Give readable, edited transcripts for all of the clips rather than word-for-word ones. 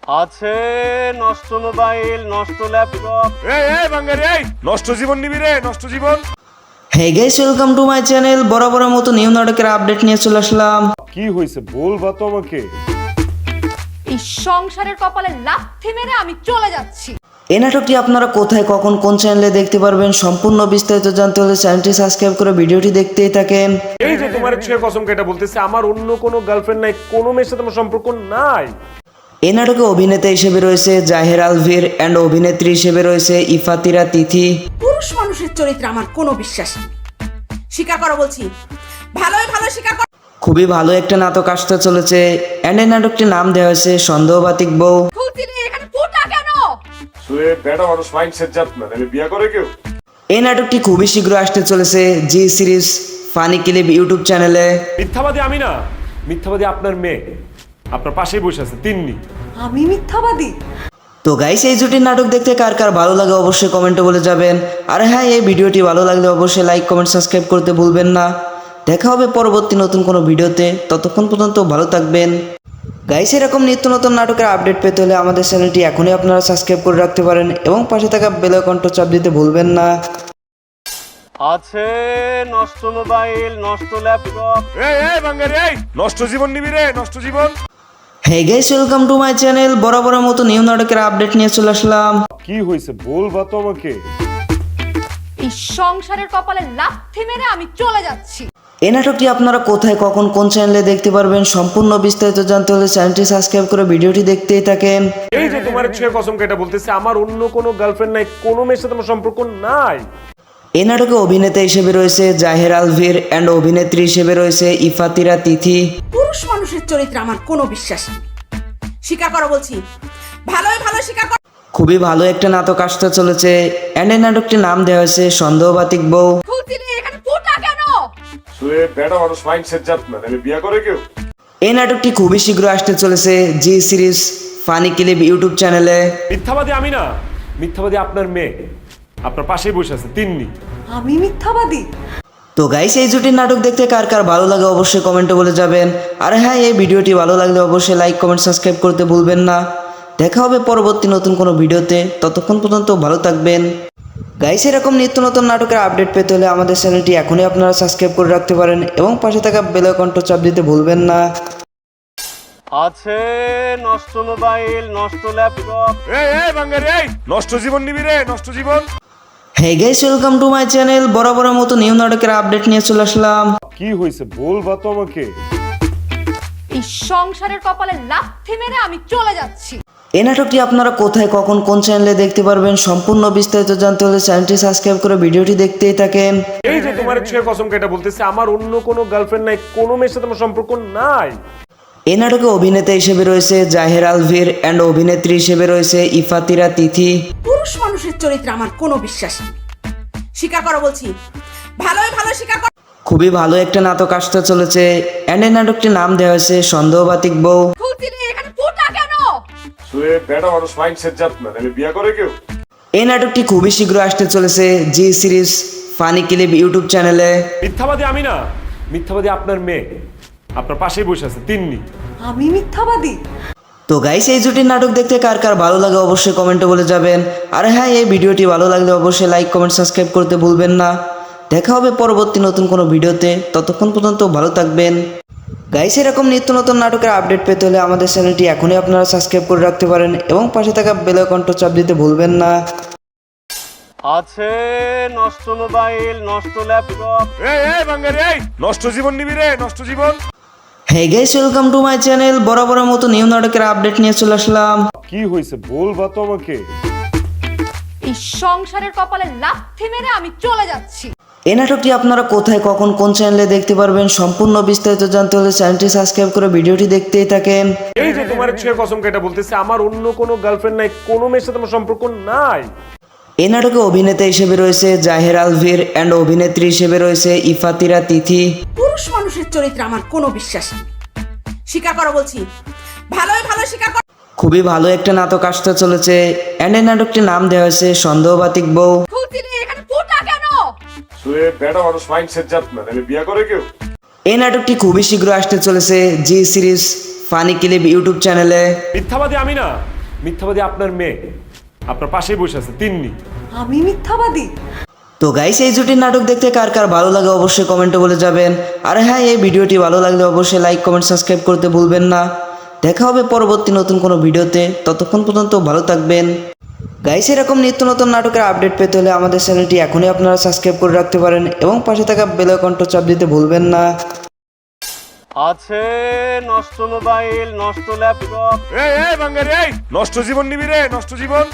আছে নষ্ট মোবাইল, নষ্ট ল্যাপটপ। এই বাঙ্গারি, এই নষ্ট জীবন নিবি রে, নষ্ট জীবন। Hey guys, welcome to my channel. বরাবরের মতো নিউ নাটকের আপডেট নিয়ে চলে আসলাম। কি হয়েছে বলবা তো আমাকে। এই সংসারের কপালে লাথি মেরে আমি চলে যাচ্ছি। এই নাটকটি আপনারা কোথায়, কখন, কোন চ্যানেলে দেখতে পারবেন সম্পূর্ণ বিস্তারিত জানতে হলে চ্যানেলটি সাবস্ক্রাইব করে ভিডিওটি দেখতেই থাকেন। এই যে তোমার ছুঁয়ে কসম কেটে বলতেছে, আমার অন্য কোনো গার্লফ্রেন্ড নাই, কোনো মেয়ের সাথে আমার সম্পর্ক নাই। এই নাটকে অভিনেতা হিসেবে রয়েছে জাহের আলভির অ্যান্ড অভিনেত্রী হিসেবে রয়েছে ইফাতিরা তিথি। পুরুষ মানুষের চরিত্রে আমার কোনো বিশ্বাস নেই। স্বীকার করো বলছি, ভালোই ভালো স্বীকার করো। খুবই ভালো একটা নাটক আসতে চলেছে অ্যান্ড এই নাটকটির নাম দেওয়া হয়েছে সন্দেহবাতিক বউ। খুলতি রে, এখানে ফুটা কেন? ছুঁয়ে বেটা মানুষ মাইন্ডসেট জাত না, তাহলে বিয়ে করে কেউ। এই নাটকটি খুবই শীঘ্র আসতে চলেছে জি সিরিজ ফানি ক্লিপ ইউটিউব চ্যানেলে। মিথ্যাবাদী আমি না, মিথ্যাবাদী আপনার মেয়ে, আপনার পাশেই বসে আছে তিন্নি। আমি মিথ্যাবাদী? তো গাইস, এই জুটির নাটক দেখতে কার কার ভালো লাগে অবশ্যই কমেন্টে বলে যাবেন। আর হ্যাঁ, এই ভিডিওটি ভালো লাগলে অবশ্যই লাইক, কমেন্ট, সাবস্ক্রাইব করতে ভুলবেন না। দেখা হবে পরবর্তী নতুন কোনো ভিডিওতে, ততক্ষণ পর্যন্ত ভালো থাকবেন। গাইস, এরকম নিত্য নতুন নাটকের আপডেট পেতে হলে আমাদের চ্যানেলটি এখনই আপনারা সাবস্ক্রাইব করে রাখতে পারেন এবং পাশে থাকা বেল আইকনটা চাপ দিতে ভুলবেন না। আছে নষ্ট মোবাইল, নষ্ট ল্যাপটপ। এই বাঙ্গারি, এই নষ্ট জীবন নিবি রে, নষ্ট জীবন। Hey guys, welcome to my channel. বরাবরের মতো নিউ নাটকের আপডেট নিয়ে চলে আসলাম। কি হয়েছে বলবা তো আমাকে। এই সংসারের কপালে লাথি মেরে আমি চলে যাচ্ছি। এই নাটকটি আপনারা কোথায়, কখন, কোন চ্যানেলে দেখতে পারবেন সম্পূর্ণ বিস্তারিত জানতে হলে চ্যানেলটি সাবস্ক্রাইব করে ভিডিওটি দেখতেই থাকেন। এই যে তোমার ছুঁয়ে কসম কেটে বলতেছে, আমার অন্য কোনো গার্লফ্রেন্ড নাই, কোনো মেয়ের সাথে আমার সম্পর্ক নাই। এই নাটকে অভিনেতা হিসেবে রয়েছে জাহের আলভির অ্যান্ড অভিনেত্রী হিসেবে রয়েছে ইফাতিরা তিথি। পুরুষ মানুষের চরিত্রে আমার কোনো বিশ্বাস নেই। স্বীকার করো বলছি, ভালোই ভালো স্বীকার করো। খুবই ভালো একটা নাটক আসতে চলেছে অ্যান্ড এই নাটকটির নাম দেওয়া হয়েছে সন্দেহবাতিক বউ। খুলতি রে, এখানে ফুটা কেন? ছুঁয়ে বেটা মানুষ মাইন্ডসেট জাত না, তাহলে বিয়ে করে কেউ। এই নাটকটি খুবই শীঘ্র আসতে চলেছে জি সিরিজ ফানি ক্লিপ ইউটিউব চ্যানেলে। মিথ্যাবাদী আমি না, মিথ্যাবাদী আপনার মেয়ে, আপনার পাশেই বসে আছে তিন্নি। আমি মিথ্যাবাদী? তো গাইস, এই জুটির নাটক দেখতে কার কার ভালো লাগে অবশ্যই কমেন্টে বলে যাবেন। আর হ্যাঁ, এই ভিডিওটি ভালো লাগলে অবশ্যই লাইক, কমেন্ট, সাবস্ক্রাইব করতে ভুলবেন না। দেখা হবে পরবর্তী নতুন কোনো ভিডিওতে, ততক্ষণ পর্যন্ত ভালো থাকবেন। গাইস, এরকম নিত্য নতুন নাটকের আপডেট পেতে হলে আমাদের চ্যানেলটি এখনই আপনারা সাবস্ক্রাইব করে রাখতে পারেন এবং পাশে থাকা বেল আইকনটা চাপ দিতে ভুলবেন না। আছে নষ্ট মোবাইল, নষ্ট ল্যাপটপ। এই বাঙ্গারি, এই নষ্ট জীবন নিবি রে, নষ্ট জীবন। Hey guys, welcome to my channel. বরাবরের মতো নিউ নাটকের আপডেট নিয়ে চলে আসলাম। কি হয়েছে বলবা তো আমাকে। এই সংসারের কপালে লাথি মেরে আমি চলে যাচ্ছি। এই নাটকটি আপনারা কোথায়, কখন, কোন চ্যানেলে দেখতে পারবেন সম্পূর্ণ বিস্তারিত জানতে হলে চ্যানেলটি সাবস্ক্রাইব করে ভিডিওটি দেখতেই থাকেন। এই যে তোমার ছুঁয়ে কসম কেটে বলতেছে, আমার অন্য কোনো গার্লফ্রেন্ড নাই, কোনো মেয়ের সাথে আমার সম্পর্ক নাই। এই নাটকে অভিনেতা হিসেবে রয়েছে জাহের আলভির অ্যান্ড অভিনেত্রী হিসেবে রয়েছে ইফাতিরা তিথি। পুরুষ মানুষের চরিত্রে আমার কোনো বিশ্বাস নেই। স্বীকার করো বলছি, ভালোই ভালো স্বীকার করো। খুবই ভালো একটা নাটক আসতে চলেছে অ্যান্ড এই নাটকটির নাম দেওয়া হয়েছে সন্দেহবাতিক বউ। খুলতি রে, এখানে ফুটা কেন? ছুঁয়ে বেটা মানুষ মাইন্ডসেট জাত না, তাহলে বিয়ে করে কেউ। এই নাটকটি খুবই শীঘ্র আসতে চলেছে জি সিরিজ ফানি ক্লিপ ইউটিউব চ্যানেলে। মিথ্যাবাদী আমি না, মিথ্যাবাদী আপনার মেয়ে, আপনার পাশেই বসে আছে তিন্নি। আমি মিথ্যাবাদী? তো গাইস, এই জুটির নাটক দেখতে কার কার ভালো লাগে অবশ্যই কমেন্টে বলে যাবেন। আর হ্যাঁ, এই ভিডিওটি ভালো লাগলে অবশ্যই লাইক, কমেন্ট, সাবস্ক্রাইব করতে ভুলবেন না। দেখা হবে পরবর্তী নতুন কোনো ভিডিওতে, ততক্ষণ পর্যন্ত ভালো থাকবেন। গাইস, এরকম নিত্য নতুন নাটকের আপডেট পেতে হলে আমাদের চ্যানেলটি এখনই আপনারা সাবস্ক্রাইব করে রাখতে পারেন এবং পাশে থাকা বেল আইকনটা চাপ দিতে ভুলবেন না। আছে নষ্ট মোবাইল, নষ্ট ল্যাপটপ। এই বাঙ্গারি, এই নষ্ট জীবন নিবি রে, নষ্ট জীবন। Hey guys, welcome to my channel. বরাবরের মতো নিউ নাটকের আপডেট নিয়ে চলে আসলাম। কি হয়েছে বলবা তো আমাকে। এই সংসারের কপালে লাথি মেরে আমি চলে যাচ্ছি। এই নাটকটি আপনারা কোথায়, কখন, কোন চ্যানেলে দেখতে পারবেন সম্পূর্ণ বিস্তারিত জানতে হলে চ্যানেলটি সাবস্ক্রাইব করে ভিডিওটি দেখতেই থাকেন। এই যে তোমার ছুঁয়ে কসম কেটে বলতেছে, আমার অন্য কোনো গার্লফ্রেন্ড নাই, কোনো মেয়ের সাথে আমার সম্পর্ক নাই। এই নাটকে অভিনেতা হিসেবে রয়েছে জাহের আলভির অ্যান্ড অভিনেত্রী হিসেবে রয়েছে ইফাতিরা তিথি। পুরুষ মানুষের চরিত্রে আমার কোনো বিশ্বাস নেই। স্বীকার করো বলছি, ভালোই ভালো স্বীকার করো। খুবই ভালো একটা নাটক আসতে চলেছে অ্যান্ড এই নাটকটির নাম দেওয়া হয়েছে সন্দেহবাতিক বউ। খুলতি রে, এখানে ফুটা কেন? ছুঁয়ে বেটা মানুষ মাইন্ডসেট জাত না, তাহলে বিয়ে করে কেউ। এই নাটকটি খুবই শীঘ্র আসতে চলেছে জি সিরিজ ফানি ক্লিপ ইউটিউব চ্যানেলে। মিথ্যাবাদী আমি না, মিথ্যাবাদী আপনার মেয়ে আপনার পাশেই বসে আছে তিন্নি। আমি মিথ্যাবাদী? তো গাইস এই জুটির নাটক দেখতে কার কার ভালো লাগে অবশ্যই কমেন্টে বলে যাবেন। আর হ্যাঁ, এই ভিডিওটি ভালো লাগলে অবশ্যই লাইক কমেন্ট সাবস্ক্রাইব করতে ভুলবেন না। দেখা হবে পরবর্তী নতুন কোনো ভিডিওতে, ততক্ষণ পর্যন্ত ভালো থাকবেন। গাইস এরকম নিত্য নতুন নাটকের আপডেট পেতে হলে আমাদের চ্যানেলটি এখনই আপনারা সাবস্ক্রাইব করে রাখতে পারেন এবং পাশে থাকা বেল আইকনটা চাপ দিতে ভুলবেন না। আছে নষ্ট মোবাইল, নষ্ট ল্যাপটপ। এই বাঙ্গারি, এই নষ্ট জীবন নিবি রে, নষ্ট জীবন।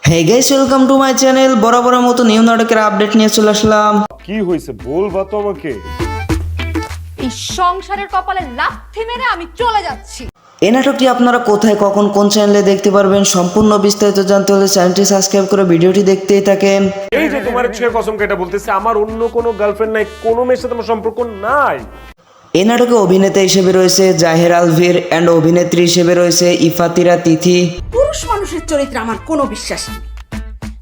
Hey guys, welcome to my channel. বরাবরের মতো নিউ নাটকের আপডেট নিয়ে চলে আসলাম। কি হয়েছে বলবা তো আমাকে। এই সংসারের কপালে লাথি মেরে আমি চলে যাচ্ছি। এই নাটকটি আপনারা কোথায়, কখন, কোন চ্যানেলে দেখতে পারবেন সম্পূর্ণ বিস্তারিত জানতে হলে চ্যানেলটি সাবস্ক্রাইব করে ভিডিওটি দেখতেই থাকেন। এই যে তোমার ছুঁয়ে কসম কেটে বলতেছে আমার অন্য কোনো গার্লফ্রেন্ড নাই, কোনো মেয়ের সাথে আমার সম্পর্ক নাই। এই নাটকে অভিনেতা হিসেবে রয়েছে জাহের আলভির অ্যান্ড অভিনেত্রী হিসেবে রয়েছে ইফাতিরা তিথি। পুরুষ মানুষের চরিত্রে আমার কোনো বিশ্বাস নেই।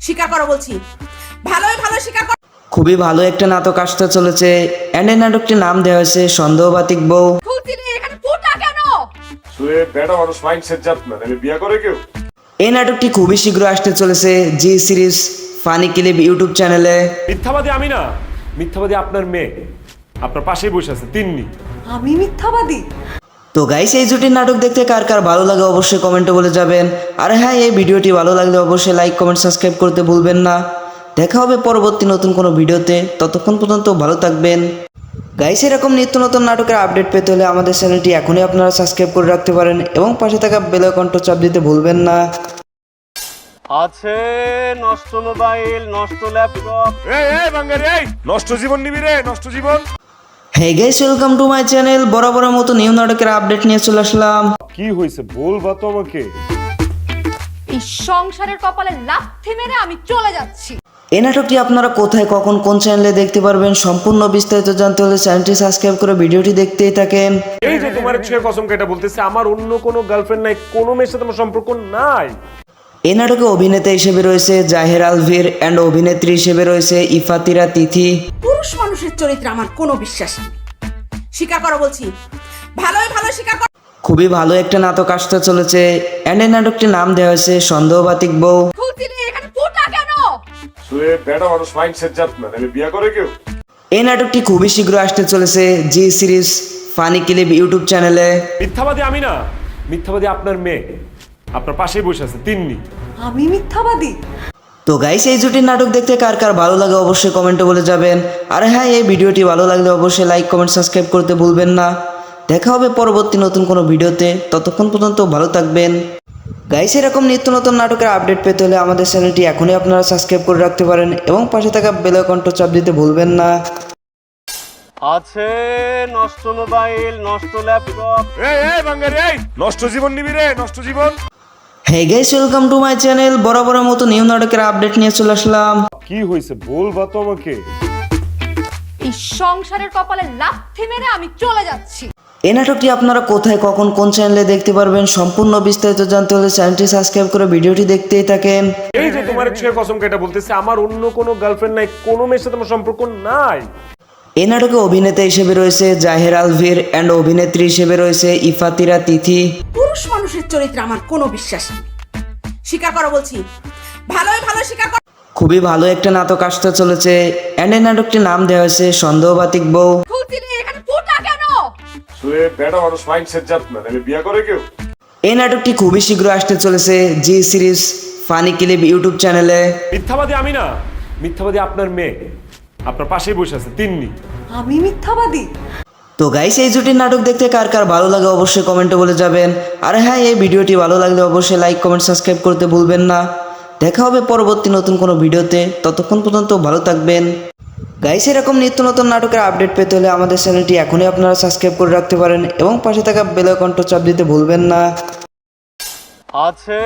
স্বীকার করো বলছি, ভালোই ভালো স্বীকার করো। খুবই ভালো একটা নাটক আসতে চলেছে অ্যান্ড এই নাটকটির নাম দেওয়া হয়েছে সন্দেহবাতিক বউ। খুলতি নেই, এখানে ফুটা কেন? ছুঁয়ে বেটা মানুষ মাইন্ডসেট জাত না, তাহলে বিয়ে করে কেউ। এই নাটকটি খুবই শীঘ্র আসতে চলেছে জি সিরিজ ফানি ক্লিপ ইউটিউব চ্যানেলে। মিথ্যাবাদী আমি না, মিথ্যাবাদী আপনার মেয়ে আপনার পাশেই বসে আছে তিন্নি। আমি মিথ্যাবাদী? তো গাইস এই জুটির নাটক দেখতে কার কার ভালো লাগে অবশ্যই কমেন্টে বলে যাবেন। আর হ্যাঁ, এই ভিডিওটি ভালো লাগলে অবশ্যই লাইক কমেন্ট সাবস্ক্রাইব করতে ভুলবেন না। দেখা হবে পরবর্তী নতুন কোনো ভিডিওতে, ততক্ষণ পর্যন্ত ভালো থাকবেন। গাইস এরকম নিত্য নতুন নাটকের আপডেট পেতে হলে আমাদের চ্যানেলটি এখনই আপনারা সাবস্ক্রাইব করে রাখতে পারেন এবং পাশে থাকা বেল আইকনটা চাপ দিতে ভুলবেন না। আছে নষ্ট মোবাইল, নষ্ট ল্যাপটপ। এই বাঙ্গারি, এই নষ্ট জীবন নিবি রে, নষ্ট জীবন। Hey guys, welcome to my channel. বরাবরের মতো নিউ নাটকের আপডেট নিয়ে চলে আসলাম। কি হয়েছে বলবা তো আমাকে। এই সংসারের কপালে লাথি মেরে আমি চলে যাচ্ছি। এই নাটকটি আপনারা কোথায়, কখন, কোন চ্যানেলে দেখতে পারবেন সম্পূর্ণ বিস্তারিত জানতে হলে চ্যানেলটি সাবস্ক্রাইব করে ভিডিওটি দেখতেই থাকেন। এই যে তোমার ছুঁয়ে কসম কেটে বলতেছে আমার অন্য কোনো গার্লফ্রেন্ড নাই, কোনো মেয়ের সাথে আমার সম্পর্ক নাই। এই নাটকে অভিনেতা হিসেবে রয়েছে জাহের আলভির অ্যান্ড অভিনেত্রী হিসেবে রয়েছে ইফাতিরা তিথি। পুরুষ মানুষের চরিত্রে আমার কোনো বিশ্বাস নেই। স্বীকার করো বলছি, ভালোই ভালো স্বীকার করো। খুবই ভালো একটা নাটক আসতে চলেছে অ্যান্ড এই নাটকটির নাম দেওয়া হয়েছে সন্দেহবাতিক বউ। খুলতি নেই, এখানে ফুটা কেন? ছুঁয়ে বেটা মানুষ মাইন্ডসেট জাত না, তাহলে বিয়ে করে কেউ। এই নাটকটি খুবই শীঘ্র আসতে চলেছে জি সিরিজ ফানি ক্লিপ ইউটিউব চ্যানেলে। মিথ্যাবাদী আমি না, মিথ্যাবাদী আপনার মেয়ে আপনার পাশেই বসে আছে তিন্নি। আমি মিথ্যাবাদী? তো গাইস এই জুটির নাটক দেখতে কার কার ভালো লাগে অবশ্যই কমেন্টে বলে যাবেন। আর হ্যাঁ, এই ভিডিওটি ভালো লাগলে অবশ্যই লাইক কমেন্ট সাবস্ক্রাইব করতে ভুলবেন না। দেখা হবে পরবর্তী নতুন কোনো ভিডিওতে, ততক্ষণ পর্যন্ত ভালো থাকবেন। গাইস এরকম নিত্য নতুন নাটকের আপডেট পেতে হলে আমাদের চ্যানেলটি এখনই আপনারা সাবস্ক্রাইব করে রাখতে পারেন এবং পাশে থাকা বেল আইকনটা চাপ দিতে ভুলবেন না। আছে নষ্ট মোবাইল, নষ্ট ল্যাপটপ। এই বাঙ্গারি, এই নষ্ট জীবন নিবি রে, নষ্ট জীবন। Hey guys, welcome to my channel. বরাবরের মতো নিউ নাটকের আপডেট নিয়ে চলে আসলাম। কি হয়েছে বলবা তো আমাকে। এই সংসারের কপালে লাথি মেরে আমি চলে যাচ্ছি। এই নাটকটি আপনারা কোথায়, কখন, কোন চ্যানেলে দেখতে পারবেন সম্পূর্ণ বিস্তারিত জানতে হলে চ্যানেলটি সাবস্ক্রাইব করে ভিডিওটি দেখতেই থাকেন। এই যে তোমার ছুঁয়ে কসম কেটে বলতেছে আমার অন্য কোনো গার্লফ্রেন্ড নাই, কোনো মেয়ের সাথে আমার সম্পর্ক নাই। এই নাটকে অভিনেতা হিসেবে রয়েছে জাহের আলভির অ্যান্ড অভিনেত্রী হিসেবে রয়েছে ইফাতিরা তিথি। পুরুষ মানুষের চরিত্রে আমার কোনো বিশ্বাস নেই। স্বীকার করো বলছি, ভালোই ভালো স্বীকার করো। খুবই ভালো একটা নাটক আসতে চলেছে অ্যান্ড এই নাটকটির নাম দেওয়া হয়েছে সন্দেহবাতিক বউ। খুলতি নেই, এখানে ফুটা কেন? ছুঁয়ে বেটা মানুষ মাইন্ডসেট জাত না, তাহলে বিয়ে করে কেউ। এই নাটকটি খুবই শীঘ্র আসতে চলেছে জি সিরিজ ফানি ক্লিপ ইউটিউব চ্যানেলে। মিথ্যাবাদী আমি না, মিথ্যাবাদী আপনার মেয়ে আপনার পাশেই বসে আছে তিন্নি। আমি মিথ্যাবাদী? তো গাইস এই জুটির নাটক দেখতে কার কার ভালো লাগে অবশ্যই কমেন্টে বলে যাবেন। আর হ্যাঁ, এই ভিডিওটি ভালো লাগলে অবশ্যই লাইক কমেন্ট সাবস্ক্রাইব করতে ভুলবেন না। দেখা হবে পরবর্তী নতুন কোনো ভিডিওতে, ততক্ষণ পর্যন্ত ভালো থাকবেন। গাইস এরকম নিত্য নতুন নাটকের আপডেট পেতে হলে আমাদের চ্যানেলটি এখনই আপনারা সাবস্ক্রাইব করে রাখতে পারেন এবং পাশে থাকা বেল আইকনটা চাপ দিতে ভুলবেন না। আছে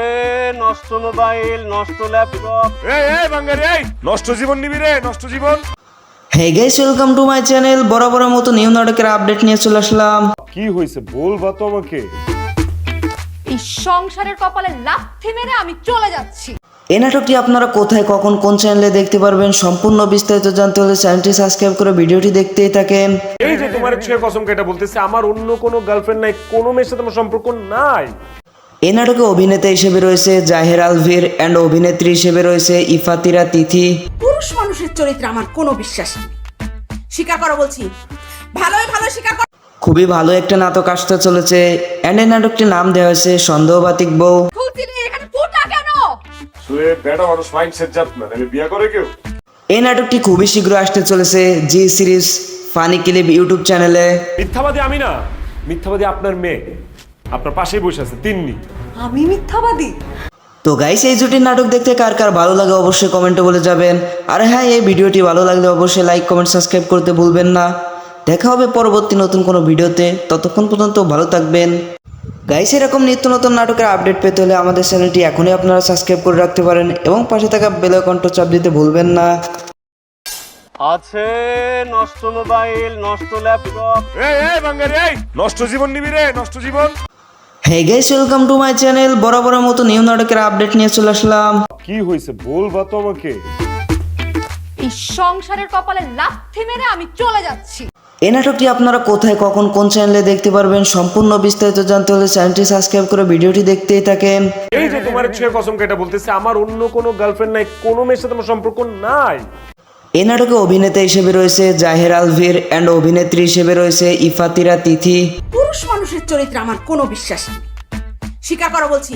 নষ্ট মোবাইল, নষ্ট ল্যাপটপ। এই বাঙ্গারি, এই নষ্ট জীবন নিবি রে, নষ্ট জীবন। Hey guys, welcome to my channel. বরাবরের মতো নিউ নাটকের আপডেট নিয়ে চলে আসলাম। কি হয়েছে বলবা তো আমাকে। এই সংসারের কপালে লাথি মেরে আমি চলে যাচ্ছি। এই নাটকটি আপনারা কোথায়, কখন, কোন চ্যানেলে দেখতে পারবেন সম্পূর্ণ বিস্তারিত জানতে হলে চ্যানেলটি সাবস্ক্রাইব করে ভিডিওটি দেখতেই থাকেন। এই যে তোমার ছুঁয়ে কসম কেটে বলতেছে আমার অন্য কোনো গার্লফ্রেন্ড নাই, কোনো মেয়ের সাথে আমার সম্পর্ক নাই। এই নাটকে অভিনেতা হিসেবে রয়েছে জাহের আলভির অ্যান্ড অভিনেত্রী হিসেবে রয়েছে ইফাতিরা তিথি। পুরুষ মানুষের চরিত্রে আমার কোনো বিশ্বাস নেই। স্বীকার করো বলছি, ভালোই ভালো স্বীকার করো। খুবই ভালো একটা নাটক আসতে চলেছে অ্যান্ড এই নাটকটির নাম দেওয়া হয়েছে সন্দেহবাতিক বউ। খুলছিলি এখানে ফুটা কেন? শুয়ে বেটা মানুষ মাইন্ডসেট জাত না, তাহলে বিয়া করে কেউ? এই নাটকটি খুবই শীঘ্র আসতে চলেছে জি সিরিজ ফানি ক্লিপ ইউটিউব চ্যানেলে। মিথ্যাবাদী আমি না, মিথ্যাবাদী আপনার মেয়ে, আপনার পাশেই বসে আছে তিন্নি। আমি মিথ্যাবাদী? তো গাইস, এই জুটির নাটক দেখতে কার কার ভালো লাগে অবশ্যই কমেন্টে বলে যাবেন। আর হ্যাঁ, এই ভিডিওটি ভালো লাগলে অবশ্যই লাইক কমেন্ট সাবস্ক্রাইব করতে ভুলবেন না। দেখা হবে পরবর্তী নতুন কোনো ভিডিওতে, ততক্ষণ পর্যন্ত ভালো থাকবেন। গাইস, এরকম নিত্য নতুন নাটকের আপডেট পেতে হলে আমাদের চ্যানেলটি এখনই আপনারা সাবস্ক্রাইব করে রাখতে পারেন এবং পাশে থাকা বেল আইকনটা চাপ দিতে ভুলবেন না। আছে নষ্ট মোবাইল, নষ্ট ল্যাপটপ। এই বাঙ্গারি, এই নষ্ট জীবন নিবি রে, নষ্ট জীবন। Hey guys, welcome to my channel. বরাবরের মতো নিউ নাটকের আপডেট নিয়ে চলে আসলাম। কি হয়েছে বলবা তো আমাকে। এই সংসারের কপালে লাথি মেরে আমি চলে যাচ্ছি। এই নাটকটি আপনারা কোথায়, কখন, কোন চ্যানেলে দেখতে পারবেন সম্পূর্ণ বিস্তারিত জানতে হলে চ্যানেলটি সাবস্ক্রাইব করে ভিডিওটি দেখতেই থাকেন। এই যে তোমার ছুঁয়ে কসম কেটে বলতেছে, আমার অন্য কোনো গার্লফ্রেন্ড নাই, কোনো মেয়ের সাথে আমার সম্পর্ক নাই। এই নাটকে অভিনেতা হিসেবে রয়েছে জাহের আলভির অ্যান্ড অভিনেত্রী হিসেবে রয়েছে ইফাতিরা তিথি। পুরুষ মানুষের চরিত্রে আমার কোনো বিশ্বাস নেই। স্বীকার করো বলছি,